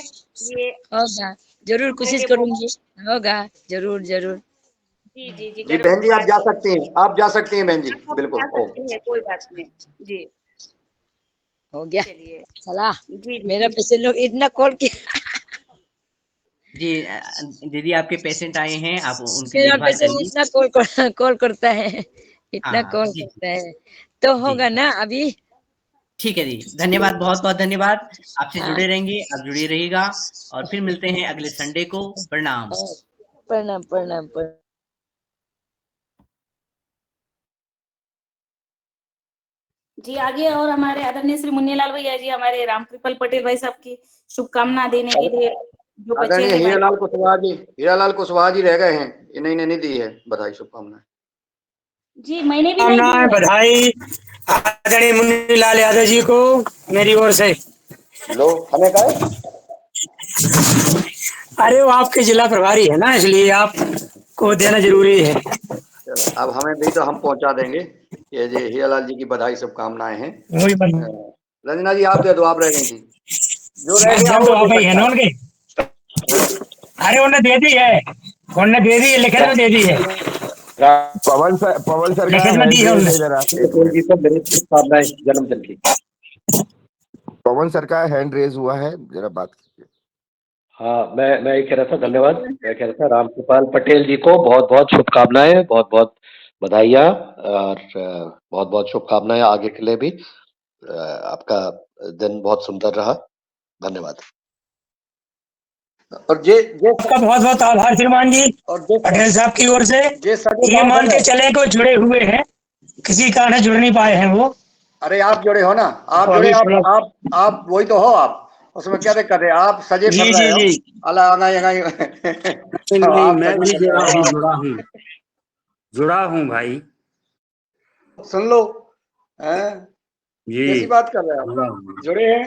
ये होगा जरूर, कोशिश करूंगी, होगा जरूर जरूर। जी जी जी जी बहन जी आप जा सकते हैं, आप जा सकते हैं बहन जी, बिल्कुल कोई बात नहीं जी। हो गया चला, मेरा पेशेंट लोग इतना कॉल किया जी दीदी आपके पेशेंट आए हैं, आप उनकी मेरा देखभाल पेशेंट करिए। इतना कॉल करता है, इतना हाँ, कॉल जी, करता है, तो जी। होगा ना अभी। ठीक है जी, धन्यवाद, बहुत बहुत धन्यवाद। आपसे हाँ। जुड़े रहेंगे, आप जुड़े रहिएगा और फिर मिलते हैं अगले संडे को। प्रणाम। प्रणाम प्रणाम प्रणाम। जी आगे और हमारे आदरणीय श्री मुन्नीलाल भैया जी हमारे रामकृपाल पटेल भाई साहब की शुभकामना देने के लिए जो बच्चे आदरणीय हैं हीरालाल कुशवाहा जी रह गए हैं, इन्होंने नहीं दी है बधाई शुभकामनाएं। जी मैंने भी नहीं दी है। बधाई आदरणीय मुन्नीलाल यादव जी को मेरी ओर से। लो हमें कहे अरे वो आपके जिला प्रभारी है ना, इसलिए आपको देना जरूरी है। चलो अब हमें भी तो हम पहुंचा देंगे। ये जी हीरालाल जी की बधाई शुभकामनाएं हैं। वही रंजना जी आप दे दो, आप रह गई थी जो रह गया तो वो आप दे ही है ना सकता उनके। अरे उन्हें दे दी है, उन्हें दे दी है, लिखित में दे दी है। पवन सर का लिखित में दी है उन्हें। जन्मदिन की। पवन सर का हैंड रेज हुआ है, जरा बात कीजिए। हाँ, मैं ये कह रहा था, धन्यवाद। मैं कह रहा था रामकृपाल पटेल जी को बहुत बहुत शुभकामनाएं, बहुत बहुत बधाइयाँ और बहुत बहुत शुभकामनाएं आगे के लिए भी। आपका दिन बहुत सुंदर रहा। धन्यवाद। और जे आपका बहुत बहुत आभार श्रीमान जी पटेल साहब की ओर से। ये मान के चले को जुड़े हुए हैं, किसी कारण जुड़ नहीं पाए हैं वो। अरे आप जुड़े हो ना, आप जुड़े, आप वही तो हो, आप उसमें क्या दिक्कत है, आप सजे फर रहे हो। अल्लाह मैं भी जुड़ा हूँ भाई। सुन लो कैसी बात कर रहे हो, जुड़े हैं,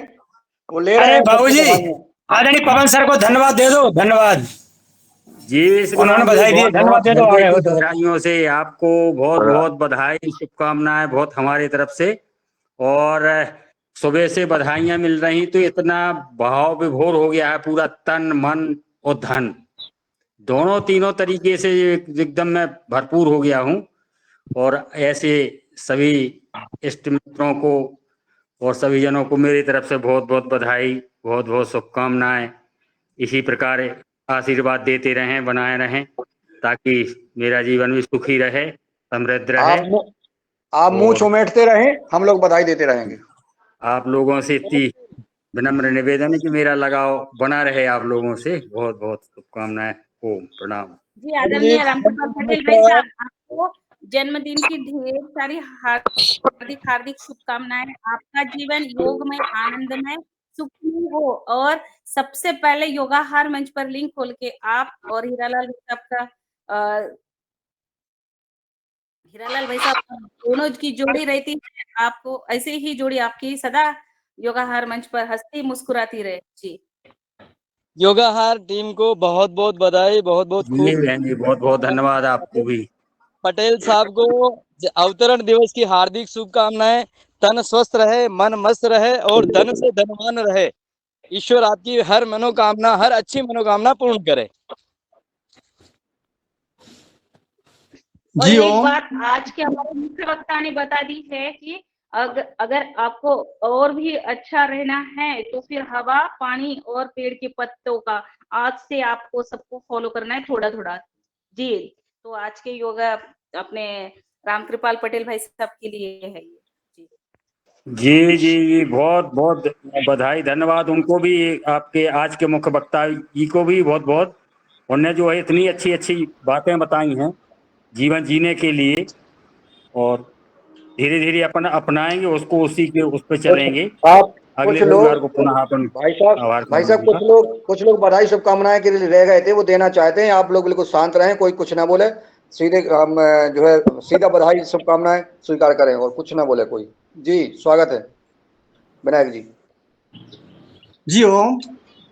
वो ले रहे अरे हैं। बाबू जी आदरणीय पवन सर को धन्यवाद दे दो। धन्यवाद जी, उन्होंने बधाई दी, धन्यवाद दे दो। आगे हो तो बधाइयों से आपको बहुत बहुत बधाई, शुभकामनाएं बहुत हमारी तरफ से। और सुबह से बधाइयां मिल रही तो इतना भाव विभोर हो गया है, पूरा तन मन और धन दोनों तीनों तरीके से एकदम मैं भरपूर हो गया हूँ। और ऐसे सभी इष्ट मित्रों को और सभी जनों को मेरी तरफ से बहुत बहुत बधाई, बहुत बहुत शुभकामनाएं। इसी प्रकार आशीर्वाद देते रहें, बनाए रहें, ताकि मेरा जीवन भी सुखी रहे, समृद्ध रहे। आप मुंह चुमेटते रहें, हम लोग बधाई देते रहेंगे। आप लोगों से इतनी विनम्र निवेदन है कि मेरा लगाव बना रहे आप लोगों से। बहुत बहुत शुभकामनाएं। ओम प्रणाम। जी आदरणीय रामकृपाल पटेल भाई साहब आपको जन्मदिन की ढेर सारी हार्दिक हार्दिक शुभकामनाएं। आपका जीवन योगमय, आनंदमय, सुखमय हो। और सबसे पहले योगाहार मंच पर लिंक खोल के आप और हीरालाल भाई साहब का हीरालाल भाई साहब दोनों की जोड़ी रहती है, आपको ऐसे ही जोड़ी आपकी सदा योगाहार मंच पर हंसती मुस्कुराती रहे। जी योगाहार टीम को बहुत बहुत बधाई, बहुत बहुत जी बहुत बहुत धन्यवाद आपको भी। पटेल साहब को अवतरण दिवस की हार्दिक शुभकामनाएं। तन स्वस्थ रहे, मन मस्त रहे और धन से धनवान रहे। ईश्वर आपकी हर मनोकामना, हर अच्छी मनोकामना पूर्ण करे। और एक बात आज के हमारे मुख्य वक्ता ने बता दी है कि अगर आपको और भी अच्छा रहना है तो फिर हवा, पानी और पेड़ के पत्तों का आज से आपको सबको फॉलो करना है थोड़ा थोड़ा। जी तो आज के योगा अपने रामकृपाल पटेल भाई साहब के लिए है ये। जी जी जी बहुत बहुत बधाई, धन्यवाद उनको भी, आपके आज के मुख्य वक्ता जी को भी बहुत बहुत। उन्होंने जो है इतनी अच्छी अच्छी बातें बताई हैं जीवन जीने के लिए, और धीरे धीरे अपन अपनाएंगे उसको, उसी के उस पर चलेंगे। आप अगले कुछ रविवार को लोग पुनः अपन आभार भाई साहब कुछ लोग बधाई शुभकामनाएं के लिए रह गए थे, वो देना चाहते हैं। आप लोग बिल्कुल शांत रहें, कोई कुछ ना बोले, सीधे हम जो है सीधा बधाई शुभकामनाएं स्वीकार करें और कुछ ना बोले कोई। जी स्वागत है विनायक जी। जी ओम,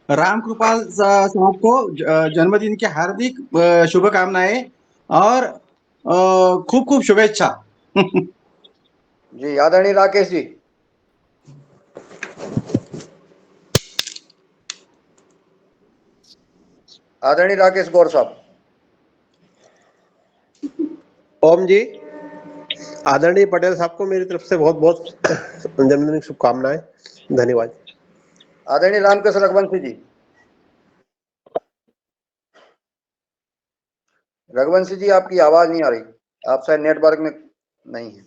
रामकृपाल साहब को जन्मदिन की हार्दिक शुभकामनाएं और खूब खूब शुभेच्छा। जी आदरणीय राकेश जी। आदरणीय राकेश गौर साहब। ओम जी, आदरणीय पटेल साहब को मेरी तरफ से बहुत बहुत जन्मदिन की शुभकामनाएं। धन्यवाद। आदरणीय रामकृष्ण रघुवंशी जी। रघुवंशी जी आपकी आवाज नहीं आ रही, आप शायद नेटवर्क में नहीं है।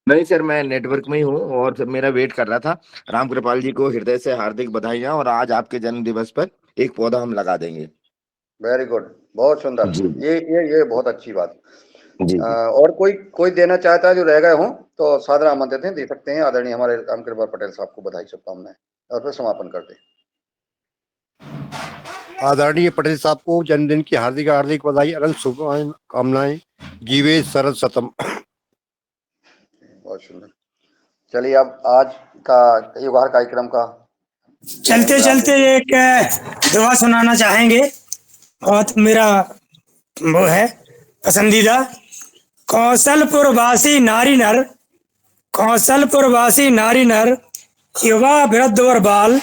नहीं सर, मैं नेटवर्क में ही हूँ और सब मेरा वेट कर रहा था। राम कृपाल जी को हृदय से हार्दिक बधाइयाँ, और आज आपके जन्म दिवस पर एक पौधा हम लगा देंगे। वेरी गुड, बहुत सुंदर। जी ये बहुत अच्छी बात। जी। और कोई देना चाहता है जो रह गए हों तो सादर आमंत्रित हैं, दे सकते हैं। आदरणीय हमारे रामकृपाल पटेल साहब को बधाई शुभकामनाएं, और फिर समापन करते हैं। आदरणीय पटेल साहब को जन्मदिन की हार्दिक हार्दिक बधाई, अनंत शुभकामनाएं, जीवे शरद शतम। बहुत सुंदर। चलिए अब आज का युगार कार्यक्रम का चलते चलते एक दुआ सुनाना चाहेंगे, बहुत मेरा वो है पसंदीदा। कौशलपुरवासी नारी नर, कौशलपुरवासी नारी नर, युवा वृद्ध और बाल,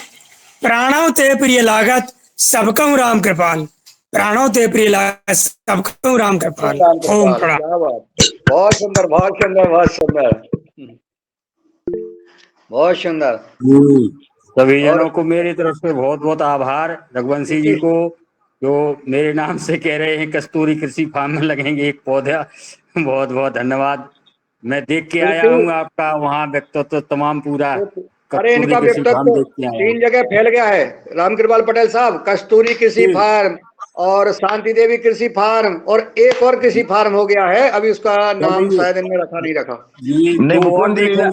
प्राणों ते प्रिय लागत सबकं राम कृपाल, प्राणों ते प्रिय लागत सबकं राम कृपाल। ओम प्रणाम। क्या बात, बहुत सुंदर, बहुत सुंदर, बहुत सुंदर, बहुत सुंदर। सभी जनों को मेरी तरफ से बहुत बहुत आभार। रघुवंशी जी को जो मेरे नाम से कह रहे हैं कस्तूरी कृषि फार्म में लगेंगे एक पौधा, बहुत बहुत धन्यवाद। मैं देख के आया हूँ आपका वहाँ व्यक्तित्व तमाम पूरा। अरे इनका व्यक्तित्व 3 जगह फैल गया है। रामकृपाल पटेल साहब, कस्तूरी कृषि फार्म और शांति देवी कृषि फार्म, और एक और कृषि फार्म हो गया है, अभी उसका नाम शायद इनने रखा नहीं रखा। नहीं, मुकुंद लीला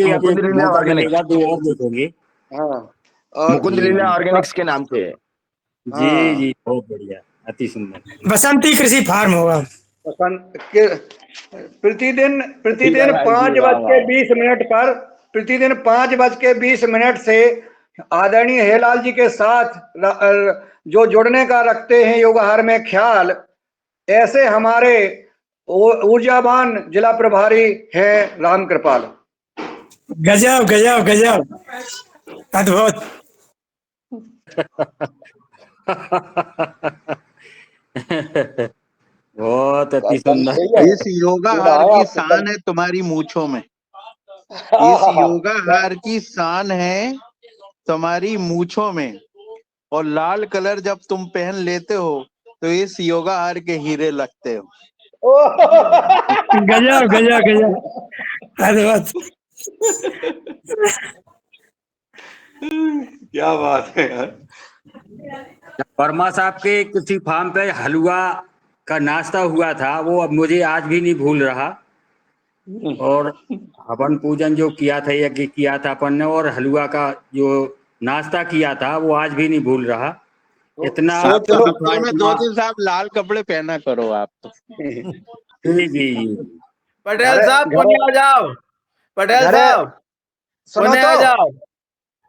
ऑर्गेनिक्स, 2 और देखेंगे। हाँ, मुकुंद लीला ऑर्गेनिक्स के नाम से है। जी जी, बहुत बढ़िया, अति सुंदर। बसंती कृषि फार्म होगा। प्रतिदिन 5:20 पर, प्रतिदिन 5:20 से आदरणीय हेलाल जी के साथ जो जुड़ने का रखते हैं योगाहार में ख्याल, ऐसे हमारे ऊर्जावान जिला प्रभारी हैं रामकृपाल। गजब गजब गजब, अद्भुत। बहुत अति सुंदर। इस योगाहार की शान है तुम्हारी मूछों में, इस योगाहार की शान है तुम्हारी मूछों में, और लाल कलर जब तुम पहन लेते हो तो इस योगाहार के हीरे लगते हो। गजब गजब गजब, अद्भुत। क्या बात है यार। वर्मा साहब के किसी फार्म पे हलवा का नाश्ता हुआ था, वो अब मुझे आज भी नहीं भूल रहा। और हवन पूजन जो किया था, यज्ञ किया था अपन ने, और हलवा का जो नाश्ता किया था वो आज भी नहीं भूल रहा। इतना में 2 दिन साहब लाल कपड़े पहना करो आप तो। जी जी। पटेल साहब पुणे आ जाओ, पटेल साहब पुणे आ जाओ।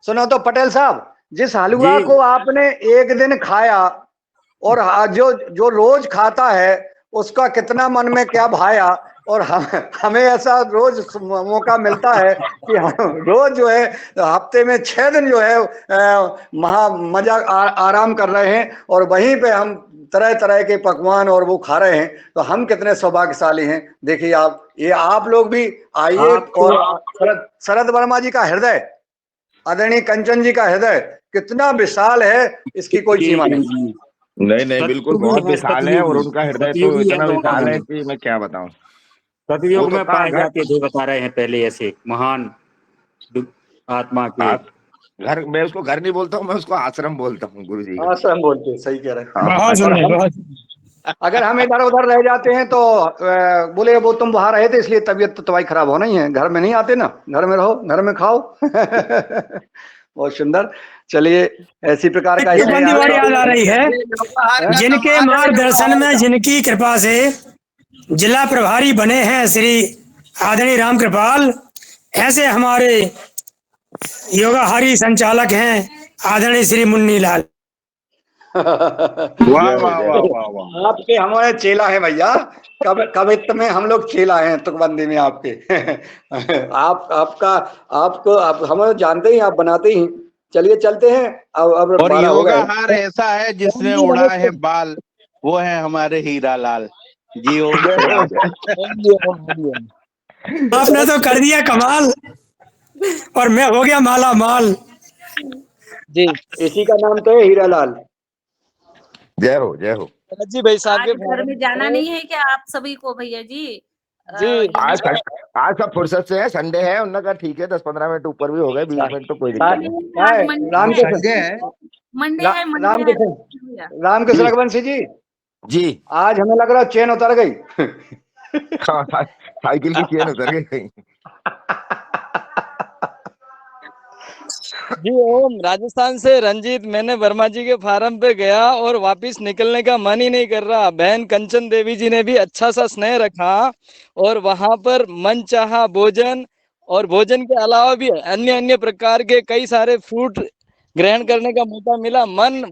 सुनो तो पटेल साहब, जिस हलवा को आपने एक दिन खाया और जो रोज खाता है उसका कितना मन में क्या भाया, और हमें ऐसा रोज मौका मिलता है कि हम रोज जो है हफ्ते में 6 दिन जो है मजा आराम कर रहे हैं, और वहीं पे हम तरह तरह के पकवान और वो खा रहे हैं। तो हम कितने सौभाग्यशाली हैं। देखिए आप, ये आप लोग भी आइए, और शरद वर्मा जी का हृदय, आदरणीय कंचन जी का हृदय कितना विशाल है, इसकी कोई सीमा नहीं। नहीं, बिल्कुल बहुत विशाल है, और उनका हृदय तो इतना विशाल है कि मैं क्या बताऊं। सतयुग में पाए जाते थे, बता रहे हैं पहले, ऐसे महान आत्मा के घर। मैं उसको घर नहीं बोलता हूँ, मैं उसको आश्रम बोलता हूँ गुरु जी। आश्रम बोलते, सही कह रहे हैं। अगर हम इधर उधर रह जाते हैं तो बोले वो तुम वहां रहे थे इसलिए तबीयत तो तुम्हारी खराब होना ही है, घर में नहीं आते ना, घर में रहो, घर में खाओ। बहुत सुंदर। चलिए, ऐसी प्रकार का याद आ रही है, जिनके मार्गदर्शन में, जिनकी कृपा से जिला प्रभारी बने हैं श्री आदरणीय राम कृपाल, ऐसे हमारे योगाहारी संचालक हैं आदरणीय श्री मुन्नी लाल। वाह वाह वाह वाह, आपके हमारे चेला है भैया, कवित्व में हम लोग चेला हैं, तुकबंदी में आपके। आपको हम जानते ही, आप बनाते ही। चलिए चलते हैं अब। और योगाहार ऐसा है जिसने उड़ा है बाल, वो है हमारे हीरा लाल जी। आपने तो कर दिया कमाल, और मैं हो गया माला माल जी। इसी का नाम तो है हीरा लाल। जय हो, जय हो जी। भाई साहब आज घर में जाना नहीं है क्या आप सभी को भैया जी? जी आज आज सब फुर्सत से है, संडे है, उन्होंने कहा ठीक है 10-15 मिनट ऊपर भी हो गए, 20 मिनट तो कोई दिक्कत नहीं। आज मंडे राम है, कृष्ण मंडे है, मंडे राम है। कृष्ण राम कृष्ण रघुवंशी जी जी आज हमें लग रहा है चेन उतर गई। हाँ, साइकिल की चेन उतर गई कहीं। जी ओम, राजस्थान से रंजीत, मैंने वर्मा जी के फार्म पे गया और वापस निकलने का मन ही नहीं कर रहा। बहन कंचन देवी जी ने भी अच्छा सा स्नेह रखा और वहां पर मनचाहा भोजन और भोजन के अलावा भी अन्य अन्य प्रकार के कई सारे फ्रूट ग्रहण करने का मौका मिला। मन